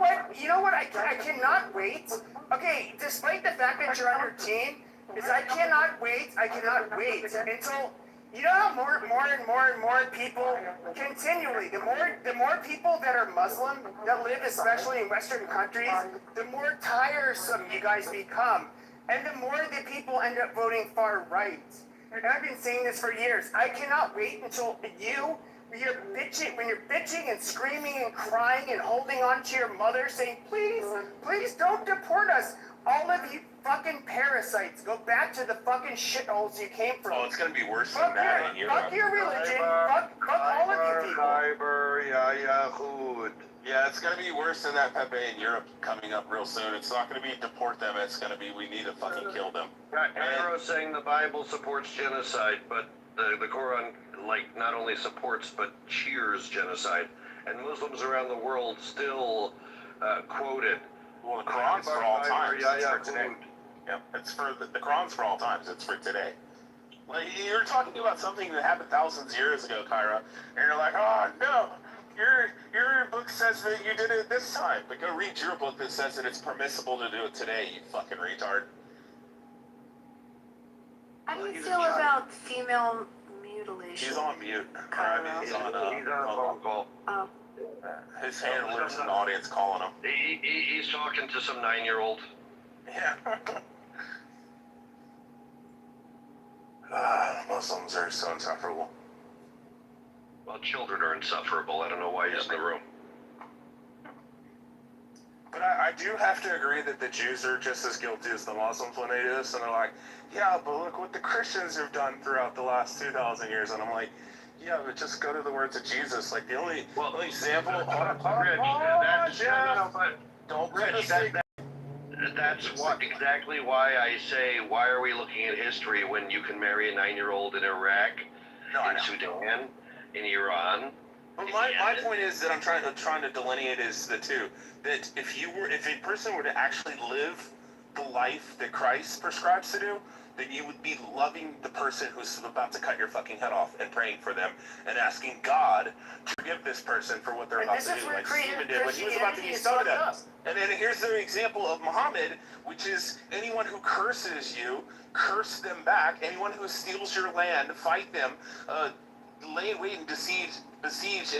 what? I cannot wait. Okay, despite the fact that you're on your team, is I cannot wait until. You know how more and more people continually, the more people that are Muslim, that live especially in Western countries, the more tiresome you guys become. And the more the people end up voting far right. And I've been saying this for years. I cannot wait until when you're bitching and screaming and crying and holding on to your mother saying, please don't deport us. All of you fucking parasites, go back to the fucking shitholes you came from. Oh, it's gonna be worse than that in Europe. Fuck your religion. Fuck all of you people. Yeah, it's gonna be worse than that, Pepe, in Europe coming up real soon. It's not gonna be deport them. It's gonna be we need to fucking kill them. Cairo saying the Bible supports genocide, but the Quran not only supports but cheers genocide, and Muslims around the world still quote it. Well, the Quran's for all times. It's for today. Yep, it's for the Quran's for all times. It's for today. Like, you're talking about something that happened thousands of years ago, Kyra, and you're like, oh no, your book says that you did it this time, but go read your book that says that it's permissible to do it today. You fucking retard. How do you feel about female mutilation? He's on mute. He's on a phone call. Oh. His handler's in the audience calling him. He's talking to some 9-year-old. Yeah. Muslims are so insufferable. Well, children are insufferable. I don't know why he's in the room. But I do have to agree that the Jews are just as guilty as the Muslims when they do this, and they're like, yeah, but look what the Christians have done throughout the last 2,000 years, and I'm like, yeah, but just go to the words of Jesus. Like, the only example... That's exactly why I say, why are we looking at history when you can marry a 9-year-old in Iraq, in Sudan, in Iran? But my point is that I'm trying to delineate is the two. That if a person were to actually live the life that Christ prescribes to do, then you would be loving the person who's about to cut your fucking head off and praying for them and asking God to forgive this person for what they're about to do, like Stephen did when he was about to be stoned to death. And then here's the example of Muhammad, which is anyone who curses you, curse them back. Anyone who steals your land, fight them, lay in wait and besiege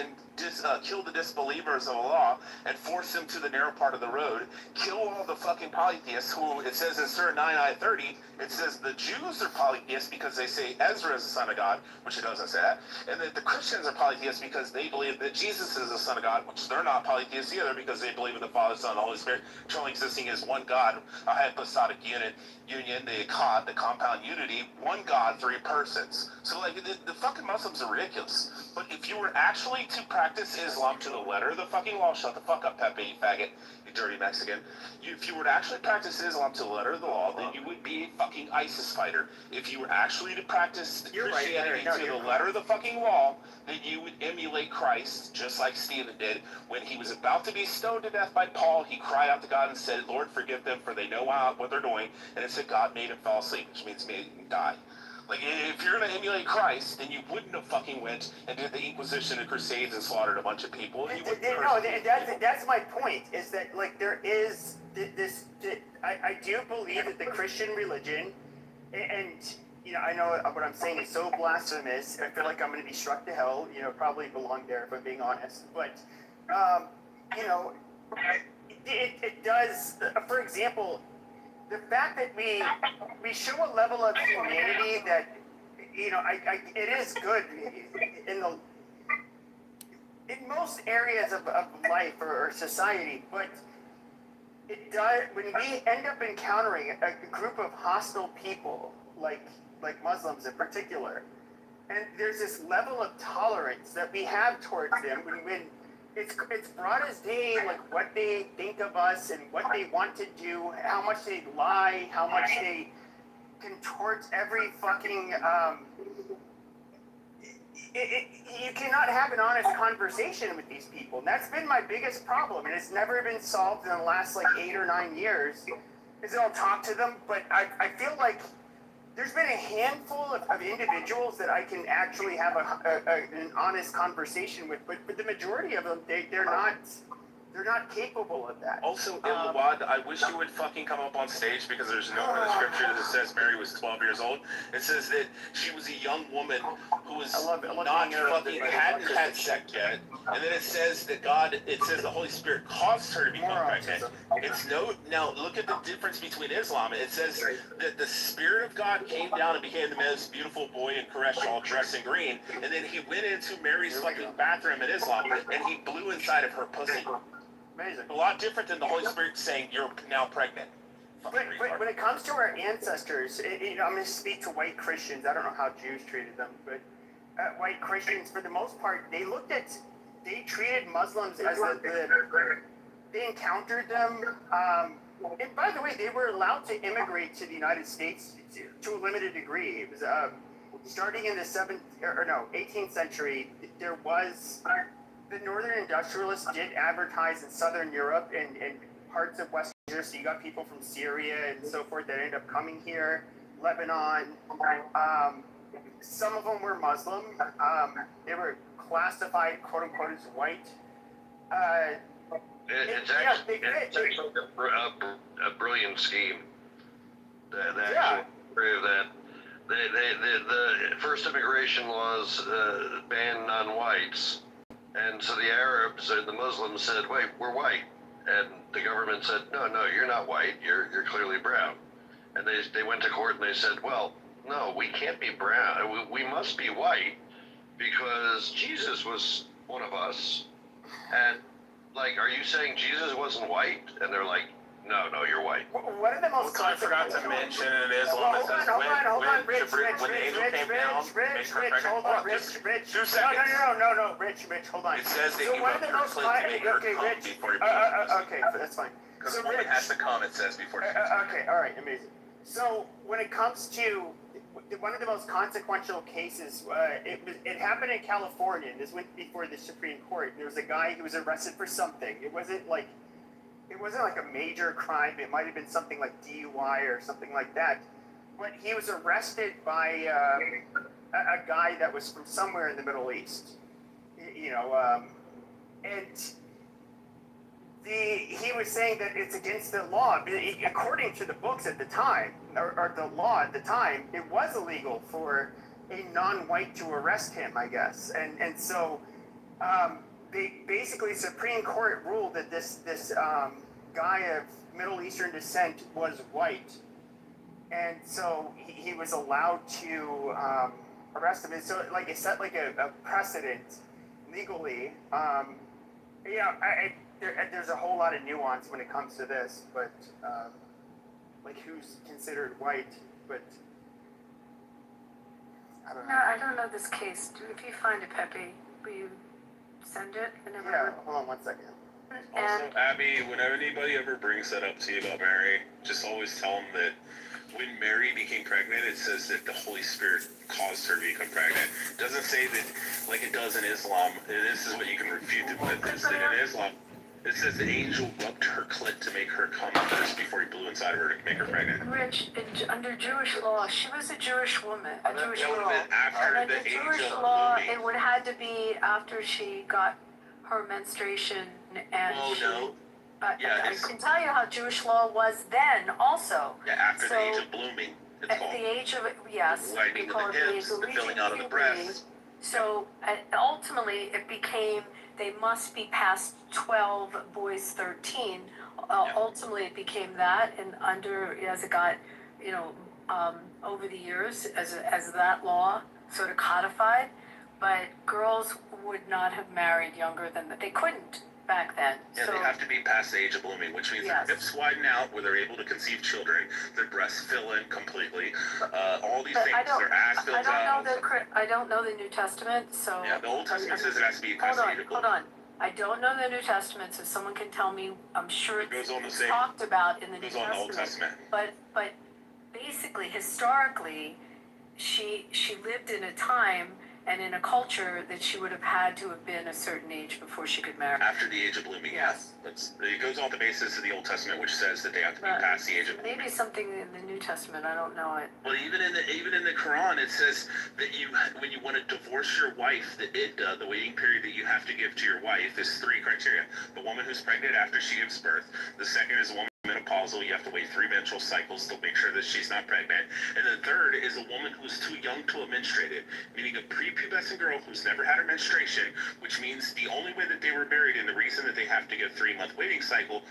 and kill the disbelievers of Allah and force them to the narrow part of the road. Kill all the fucking polytheists who, it says in Surah 9, Ayah 30, it says the Jews are polytheists because they say Ezra is the son of God, which it doesn't say that, and that the Christians are polytheists because they believe that Jesus is the son of God, which they're not polytheists either because they believe in the Father, Son, and the Holy Spirit, truly existing as one God, a hypostatic union, the compound unity, one God, 3 persons. So like the fucking Muslims are ridiculous. But if you were actually to practice Islam to the letter of the fucking law, shut the fuck up, Pepe, you faggot, you dirty Mexican. If you were to actually practice Islam to the letter of the law, then you would be a fucking ISIS fighter. If you were actually to practice Christianity to the letter of the fucking law, then you would emulate Christ, just like Stephen did. When he was about to be stoned to death by Paul, he cried out to God and said, Lord, forgive them, for they know what they're doing. And it said God made him fall asleep, which means made him die. Like, if you're going to emulate Christ, then you wouldn't have fucking went and did the Inquisition and Crusades and slaughtered a bunch of people. That's my point, is that, like, there is this, I do believe that the Christian religion, and, I know what I'm saying is so blasphemous, I feel like I'm going to be struck to hell, probably belong there if I'm being honest, but, it does, for example, the fact that we show a level of humanity that, it is good in most areas of life or society, but it does, when we end up encountering a group of hostile people, like Muslims in particular, and there's this level of tolerance that we have towards them when it's broad as day, like what they think of us and what they want to do, how much they lie, how much they contort every fucking you cannot have an honest conversation with these people, and that's been my biggest problem, and it's never been solved in the last like 8 or 9 years. Is I'll talk to them, but I feel like there's been a handful of individuals that I can actually have an honest conversation with, but the majority of them, they're not capable of that. Also, Ilwad, I wish you would fucking come up on stage because there's nowhere in the scripture that says Mary was 12 years old. It says that she was a young woman who was hadn't had sex yet. And then it says that the Holy Spirit caused her to become pregnant. Now look at the difference between Islam. It says that the Spirit of God came down and became the most beautiful boy in Quraysh all dressed in green. And then he went into Mary's fucking bathroom in Islam and he blew inside of her pussy. Amazing. A lot different than the Holy Spirit saying you're now pregnant. But when it comes to our ancestors, I'm going to speak to white Christians. I don't know how Jews treated them, but white Christians, for the most part, they treated Muslims as they encountered them. And by the way, they were allowed to immigrate to the United States to a limited degree. It was starting in the 18th century. There was. The northern industrialists did advertise in southern Europe and parts of Western Europe, so you got people from Syria and so forth that ended up coming here, Lebanon. Some of them were Muslim. They were classified, quote unquote, as white. It's actually a brilliant scheme. Actually prove that. The first immigration laws banned non-whites. And so the Arabs and the Muslims said, wait, we're white. And the government said, no, you're not white. You're clearly brown. And they went to court and they said, well, no, we can't be brown. We must be white because Jesus was one of us. And, like, are you saying Jesus wasn't white? And they're like, no, you're white. One of the most I forgot to mention in Islam, it says hold on, Rich, when the angel came down, Rich, hold on, Rich. 2 seconds. No, Rich, hold on. It says that he one of rubbed the her most clit to make her come before he blew her. okay, that's fine. Because a woman has to come, it says, before she okay, all right, amazing. So when it comes to one of the most consequential cases, it happened in California, and this went before the Supreme Court. There was a guy who was arrested for something. It wasn't like a major crime. It might have been something like DUI or something like that. But he was arrested by a guy that was from somewhere in the Middle East. And he was saying that it's against the law. According to the books at the time, or the law at the time, it was illegal for a non-white to arrest him, I guess. And so basically Supreme Court ruled that this guy of Middle Eastern descent was white, and so he was allowed to arrest him. And so it set like a precedent legally. There's a whole lot of nuance when it comes to this, but like who's considered white, but I don't know. No, I don't know this case. If you find it, Pepe, will you send it? Yeah, hold on 1 second. Also, Abby, whenever anybody ever brings that up to you about Mary, just always tell them that when Mary became pregnant, it says that the Holy Spirit caused her to become pregnant. It doesn't say that like it does in Islam. And this is what you can refute it with, is that in Islam, it says the angel rubbed her clit to make her come first before he blew inside of her to make her pregnant. Rich, under Jewish law, she was a Jewish woman, a Jewish girl. After and the under Jewish angel law, blew me. it would have to be after she got her menstruation and I can tell you how Jewish law was then also. Yeah, after the age of blooming. It's At called. the age of, yes, we Widening call of it the the age hips, of the filling out of the puberty. breasts. So ultimately, it became they must be past 12, boys 13. Ultimately, it became that, and as it got, over the years, as that law sort of codified, but girls would not have married younger than that. They couldn't. back then. Yeah, So they have to be past the age of blooming, which means Yes. their hips widen out where they're able to conceive children, their breasts fill in completely, all these but things, their ass fills out. I don't know the New Testament, so. Yeah, the Old Testament says it has to be Hold past the on, age of hold blooming. on. I don't know the New Testament, so someone can tell me. I'm sure It goes on the it's same. talked about in the It New goes on the Old Testament. Testament. But basically, historically, she lived in a time and in a culture that she would have had to have been a certain age before she could marry. After the age of blooming, Yes. It goes on the basis of the Old Testament, which says that they have to be But past the age of blooming. maybe something in the New Testament. I don't know it. Well, even in the Quran, it says that when you want to divorce your wife, the iddah, the waiting period that you have to give to your wife, is 3 criteria. The woman who's pregnant after she gives birth. The second is a woman menopausal. You have to wait 3 menstrual cycles to make sure that she's not pregnant. And the third is a woman who's too young to have menstruated, meaning a prepubescent girl who's never had her menstruation, which means the only way that they were married and the reason that they have to get 3-month waiting cycle,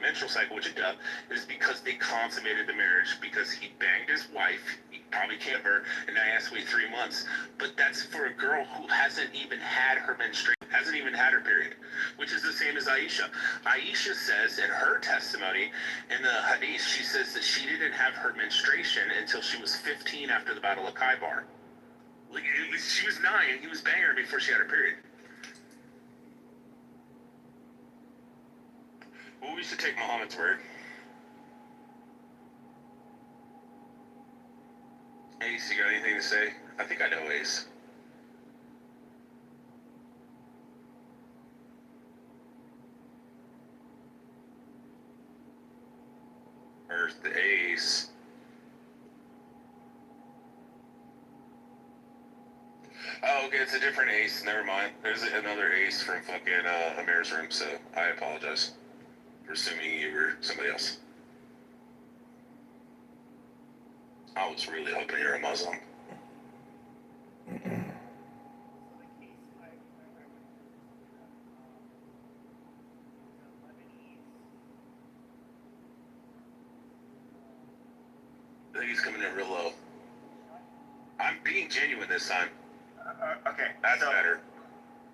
menstrual cycle, which it does, is because they consummated the marriage, because he banged his wife, he probably can't have her, and now he has to wait 3 months. But that's for a girl who hasn't even had her menstruation, hasn't even had her period, which is the same as Aisha. Aisha says in her testimony, in the hadith, she says that she didn't have her menstruation until she was 15 after the Battle of Khaybar. Like, she was 9 and he was banging her before she had her period. Well, we should take Muhammad's word. Ace, you got anything to say? I think I know Ace. Earth the Ace. Oh, okay, it's a different Ace. Never mind. There's another Ace from fucking Amir's room, so I apologize for assuming you were somebody else. I was really hoping you're a Muslim. I think he's coming in real low. I'm being genuine this time. Okay. That's better.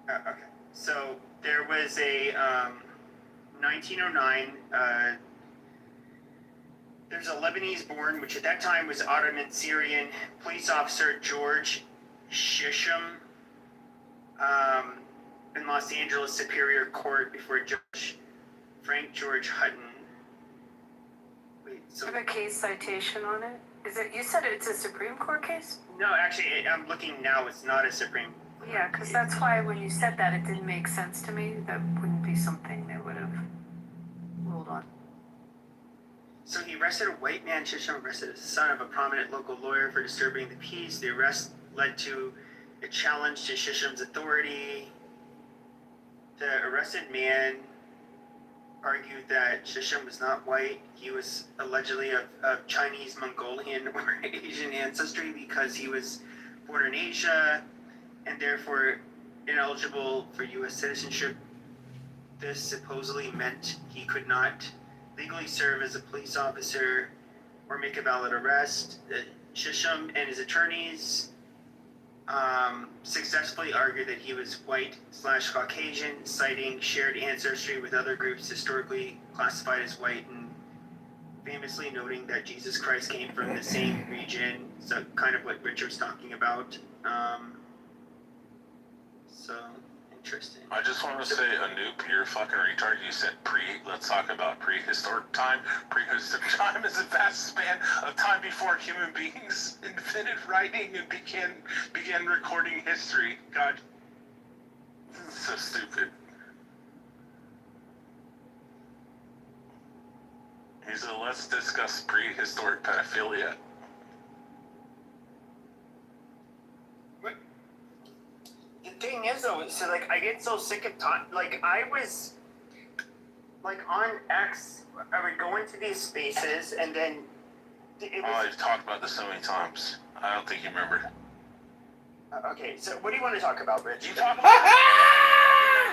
Okay. So there was a 1909. There's a Lebanese-born, which at that time was Ottoman Syrian police officer George Shisham in Los Angeles Superior Court before Judge Frank George Hutton. Wait, so Do you have a case citation on it? Is it? You said it's a Supreme Court case? no, actually, I'm looking now. It's not a Supreme. Yeah, because that's why when you said that, it didn't make sense to me. That wouldn't be something they would have ruled on. So he arrested a white man. Shisham arrested the son of a prominent local lawyer for disturbing the peace. The arrest led to a challenge to Shisham's authority. The arrested man argued that Shisham was not white. He was allegedly of Chinese, Mongolian, or Asian ancestry because he was born in Asia and therefore ineligible for U.S. citizenship. This supposedly meant he could not legally serve as a police officer or make a valid arrest. Shisham and his attorneys successfully argued that he was white/Caucasian, citing shared ancestry with other groups historically classified as white, and famously noting that Jesus Christ came from the same region. So kind of what Richard's talking about. So interesting. I just want to say, Anoop, you're a fucking retard. You said let's talk about prehistoric time. Prehistoric time is a vast span of time before human beings invented writing and began recording history. God, this is so stupid. He said, let's discuss prehistoric pedophilia. The thing is, though, so like I get so sick of like I was like on X, I would go into these spaces and then it was. Oh, you've talked about this so many times. I don't think you remember. Okay, so what do you want to talk about, Rich? You talk about.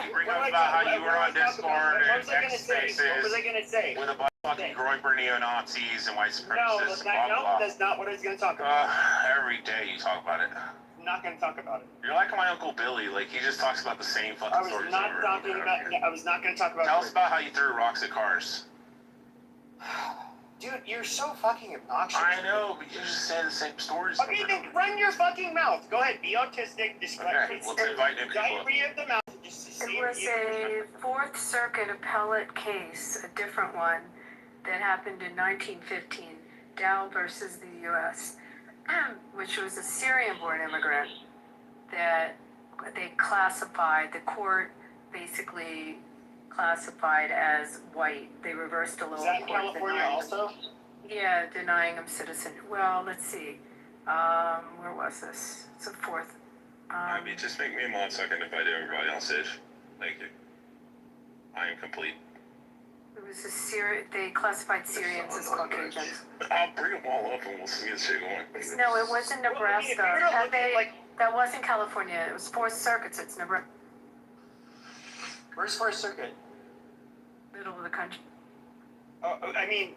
You bring up about how you were on Discord and X spaces. What was I gonna say? With a bunch of fucking Groyper neo-Nazis and white supremacists. No, that's not what I was gonna talk about. Every day you talk about it. not going to talk about it. You're like my Uncle Billy. Like, he just talks about the same fucking I was stories not over and talking over about. again. I was not going to talk about. Tell us about how you threw rocks at cars. Dude, you're so fucking obnoxious. I know, but you just say the same stories. Okay, then run your fucking mouth. Go ahead, be autistic. Describe. Okay, let's invite new people. Diarrhea of the mouth. Just It was a Fourth Circuit appellate case, a different one, that happened in 1915, Dow versus the U.S., which was a Syrian-born immigrant that they classified, the court basically classified as white. They reversed a little. Is that in California also? Yeah, denying him citizen. Well, let's see. Where was this? It's a fourth. Abby, just make me a mod so I can invite everybody else in. Thank you. I am complete. It was a they classified Syrians as Caucasians. I'll bring them all up and we'll see this shit going. No, it wasn't Nebraska. Well, That wasn't California. It was Fourth Circuit, so it's Nebraska. Where's Fourth Circuit? Middle of the country. I mean,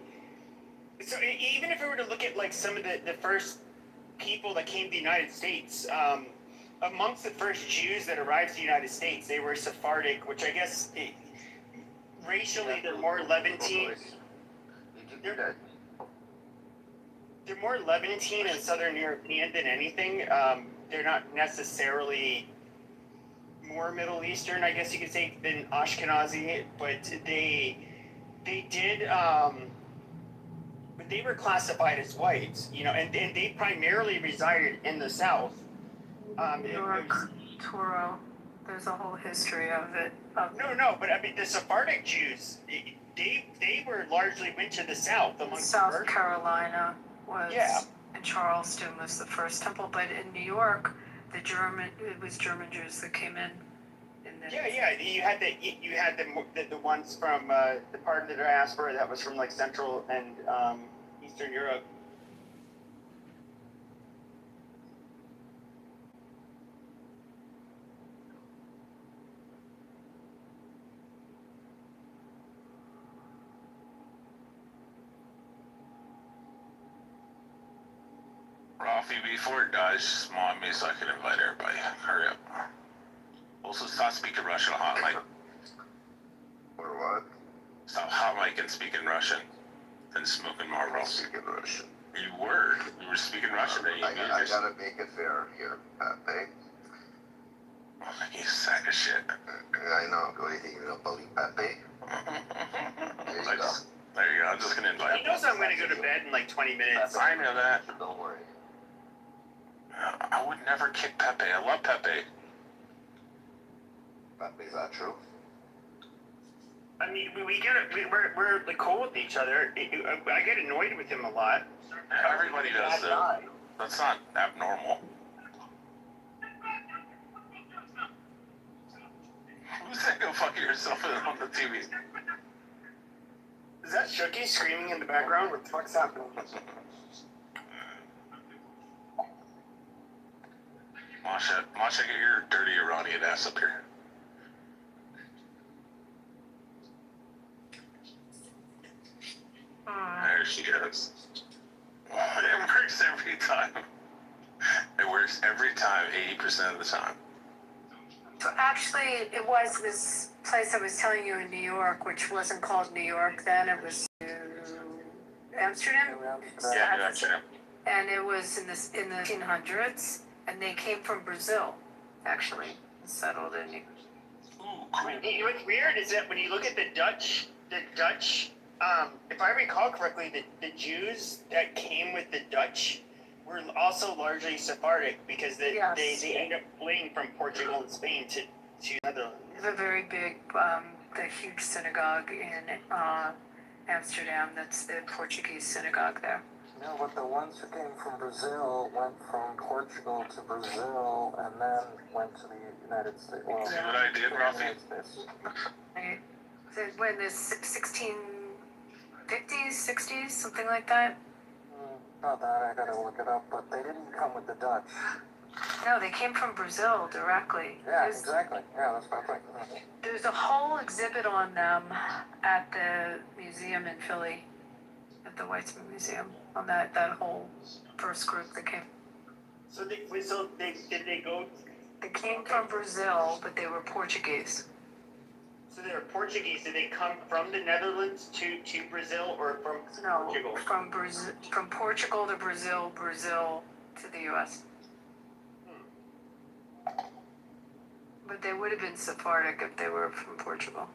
so even if we were to look at like some of the first people that came to the United States, amongst the first Jews that arrived to the United States, they were Sephardic, which I guess racially they're more Levantine. They're more Levantine and Southern European than anything. They're not necessarily more Middle Eastern, I guess you could say, than Ashkenazi, but they did, but they were classified as whites, you know, and they primarily resided in the South. New York, Toro. There's a whole history of it. No, but I mean the Sephardic Jews, they were largely went to the South amongst South Carolina was, yeah. and Charleston was the first temple, but in New York, it was German Jews that came in. Yeah. You had the ones from the part of the diaspora that was from like Central and Eastern Europe. Rafi, before it dies, just mod me so I can invite everybody. Hurry up. Also, stop speaking Russian hot mic. Or what? Stop hot mic and speaking Russian. And smoking Marlboros. Speaking Russian. You were speaking Russian. Then I gotta make it fair here, Pepe. Oh, you sack of shit. I know. What do you think you're gonna bully Pepe? There you go. There you go. I'm just gonna invite He knows I'm gonna go to bed in like 20 minutes. I know that. Don't worry. I would never kick Pepe. I love Pepe. Pepe's not true. I mean, we're like cool with each other. I get annoyed with him a lot. Everybody does, though. That's not abnormal. Who said go fuck yourself on the TV? Is that Shooky screaming in the background? What the fuck's happening? Masha, get your dirty Iranian ass up here. There she goes. It works every time. It works every time, 80% of the time. So actually, it was this place I was telling you in New York, which wasn't called New York then. It was Amsterdam. Yeah, New Amsterdam. And it was in the 1800s, and they came from Brazil, actually, and settled in. Ooh, cool. What's weird is that when you look at the Dutch, if I recall correctly, the Jews that came with the Dutch were also largely Sephardic because they ended up fleeing from Portugal and Spain to Netherlands. They have a very big, the huge synagogue in Amsterdam. That's the Portuguese synagogue there. No, but the ones who came from Brazil went from Portugal to Brazil and then went to the United States. Well, see what I did, Rafi? When the 1650s, 60s, something like that? Not that, I gotta look it up, but they didn't come with the Dutch. No, they came from Brazil directly. Yeah, exactly. Yeah, that's my point. There's a whole exhibit on them at the museum in Philly, at the Weitzman Museum, on that whole first group that came. So did they go? They came from Brazil, but they were Portuguese. So they were Portuguese. Did they come from the Netherlands to Brazil or from Portugal? From Portugal to Brazil, Brazil to the U.S. But they would have been Sephardic if they were from Portugal.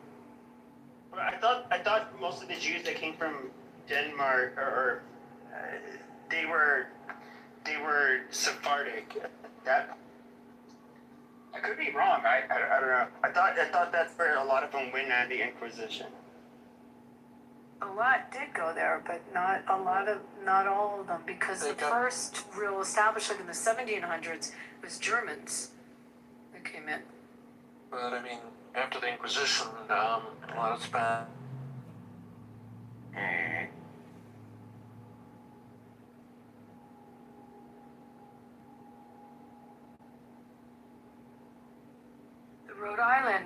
Well, I thought most of the Jews that came from Denmark or they were Sephardic. That I could be wrong. I don't know. I thought that's where a lot of them went at the Inquisition. A lot did go there, but not all of them, because the first real establishment in the 1700s was Germans that came in. But I mean, after the Inquisition, a lot of Spanish. Rhode Island,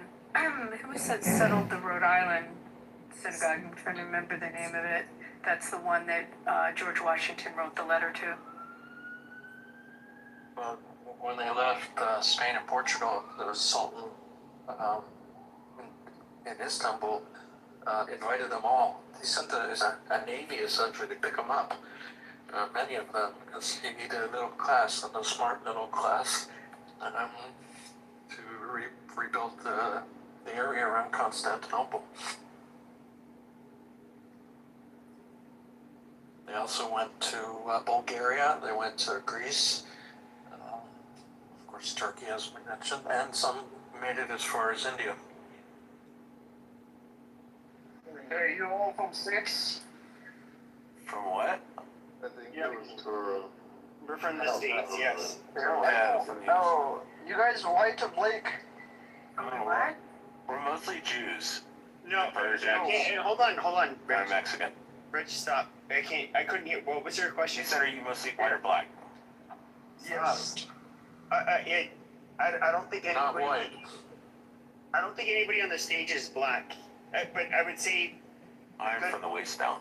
who settled the Rhode Island synagogue? I'm trying to remember the name of it. That's the one that George Washington wrote the letter to. Well, when they left Spain and Portugal, the Sultan in Istanbul invited them all. He sent a navy essentially to pick them up. Many of them, because he needed a middle class, and a smart middle class, to rebuild the area around Constantinople. They also went to Bulgaria, they went to Greece, of course Turkey as we mentioned, and some made it as far as India. Hey, you all from States? From what? I think it was We're from the States, yes. Oh, you guys white or black? What? We're mostly Jews. No, Persians. hey, hold on, I'm Mexican. Rich, stop. I couldn't hear. What was your question? You said, are you mostly white or black? Yes. I don't think anybody. Not white. I don't think anybody on the stage is black. But I would say. I'm from the waist down.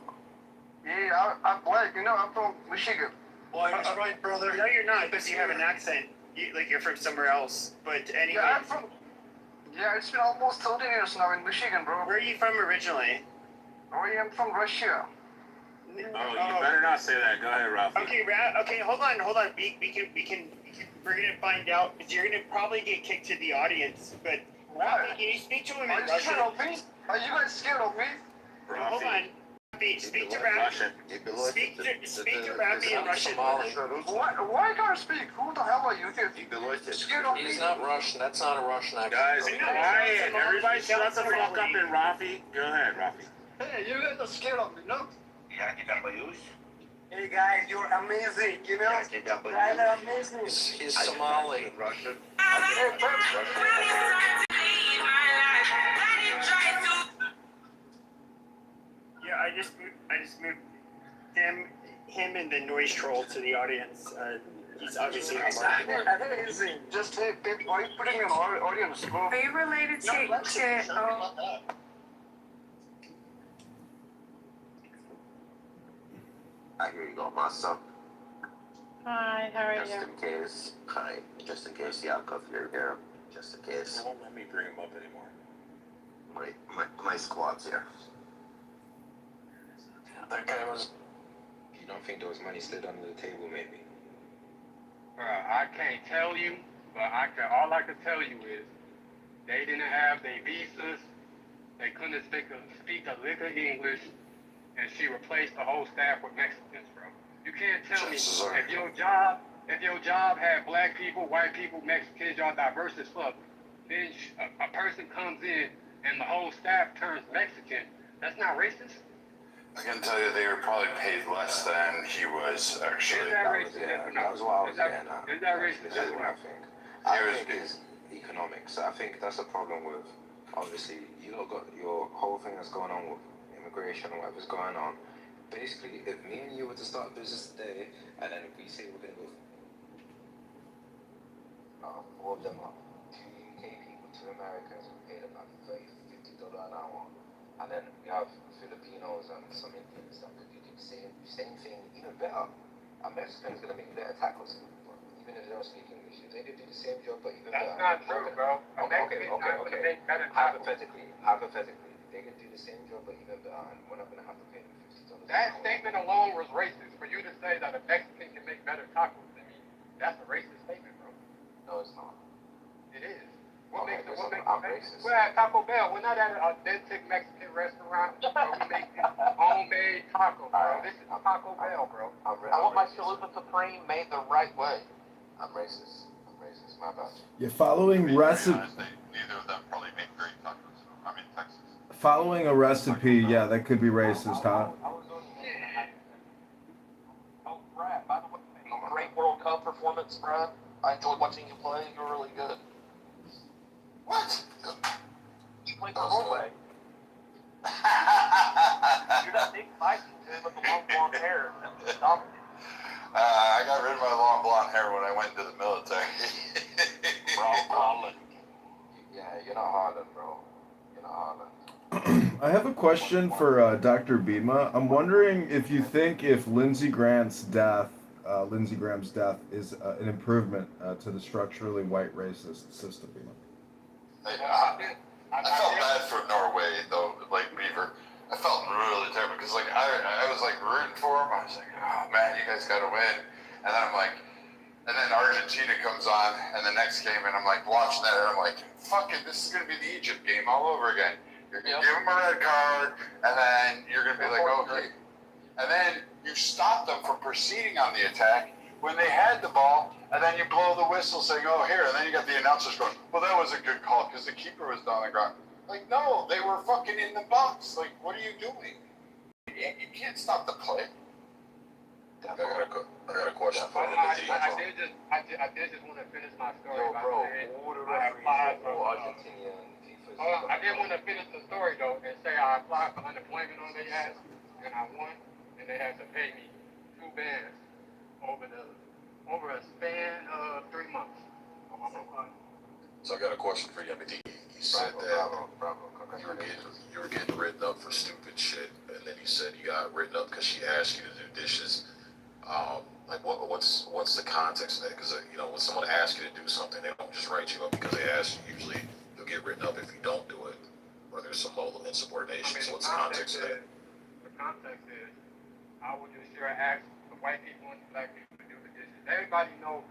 Yeah, I'm black. You know, I'm from Michigan. Black is right, brother. No, you're not, because you have an accent. You're from somewhere else. But anyway. Yeah, I'm from. Yeah, it's been almost 30 years now in Michigan, bro. Where are you from originally? I am from Russia. Oh, you better not say that. Go ahead, Ralph. Okay, okay, hold on. We can. We're gonna find out, because you're gonna probably get kicked to the audience. But Rafi, can you speak to him in Are you Russian? scared of me? Are you guys scared of me? Hold on. Speak to Rafi. Speak to Rafi in Russian. Why can't I speak? Who the hell are you? Scared of me? He's not Russian, that's not a Russian accent. Guys, quiet. Everybody shut the fuck up and Rafi. Go ahead, Rafi. Hey, you guys are scared of me, no? Hey guys, you're amazing, you know? Guys are amazing. He's Somali. Russian. Yeah, I just moved him and the noise troll to the audience. He's obviously Amazing. Just hey, why are you putting me in audience, bro? Are you related to Here you go, Masa. Hi, how are Just in case. Hi. Just in case Yakov, you're here. Just in case. They won't let me bring him up anymore. My squad's here. That guy was. You don't think there was money slid under the table, maybe? I can't tell you, but all I can tell you is they didn't have their visas, they couldn't speak a lick of English, and she replaced the whole staff with Mexicans, bro. You can't tell me if your job had black people, white people, Mexicans, y'all diverse as fuck, then a person comes in and the whole staff turns Mexican. That's not racist. I can tell you they were probably paid less than he was actually. Is that racist? That was what I was getting at. Is that racist? That's what I think. I think it's economics. I think that's the problem with, obviously, you lot got your whole thing that's going on with immigration or whatever's going on. Basically, if me and you were to start a business today, and then we say we're going to go, all of them are two UK people, two Americans, we paid about $50 an hour, and then we have Filipinos and some Indians that could do the same thing, even better. A Mexican is going to make better tacos, but even if they don't speak English, if they did do the same job but even That's better. not true, bro. Okay. Hypothetically, they can do the same job but even better, and we're not gonna have to pay them $50. That statement alone was racist. For you to say that a Mexican can make better tacos than me, that's a racist statement, bro. No, it's not. It is. I'm racist. We're at Taco Bell. We're not at an authentic Mexican restaurant where we make homemade tacos, bro. This is Taco Bell, bro. I want my chalupa supreme made the right way. I'm racist. My bad. Yeah, following recipe. Neither of them probably make great tacos. I'm in Texas. Following a recipe, yeah, that could be racist, huh? Oh, Brad, by the way, great World Cup performance, Brad. I enjoyed watching you play. You were really good. What? You played for Norway. You're that big Viking dude with the long blonde hair. I got rid of my long blonde hair when I went into the military. Yeah, you're not Harlan, bro. You're not Harlan. I have a question for Dr. Bima. I'm wondering if you think if Lindsey Graham's death is an improvement to the structurally white racist system, Bima. I felt bad for Norway though, like Beaver. I felt really terrible because like I was like rooting for him. I was like, oh man, you guys gotta win. And then I'm like, and then Argentina comes on and the next game and I'm like watching that and I'm like, fuck it, this is gonna be the Egypt game all over again. You're gonna give them a red card and then you're gonna be like, okay. And then you stop them from proceeding on the attack when they had the ball, and then you blow the whistle saying, oh, here, and then you got the announcers going, well, that was a good call because the keeper was down the ground. Like, no, they were fucking in the box. Like, what are you doing? You can't stop the play. I got a question for you. I did just want to finish my story. Yo, bro, who the referees for Argentina and FIFA? Hold on, I did want to finish the story, though, and say I applied for unemployment on their ass, and I won, and they had to pay me 2 bands over a span of 3 months. So I got a question for you. I mean, he said you were getting written up for stupid shit, and then he said you got written up because she asked you to do dishes. Like what's the context of that? Because you know when someone asks you to do something, they don't just write you up because they ask you. Usually you'll get written up if you don't do it, or there's some level of insubordination. So what's the context of that? The context is I would just sure ask the white people and the black people to do the dishes. Everybody knows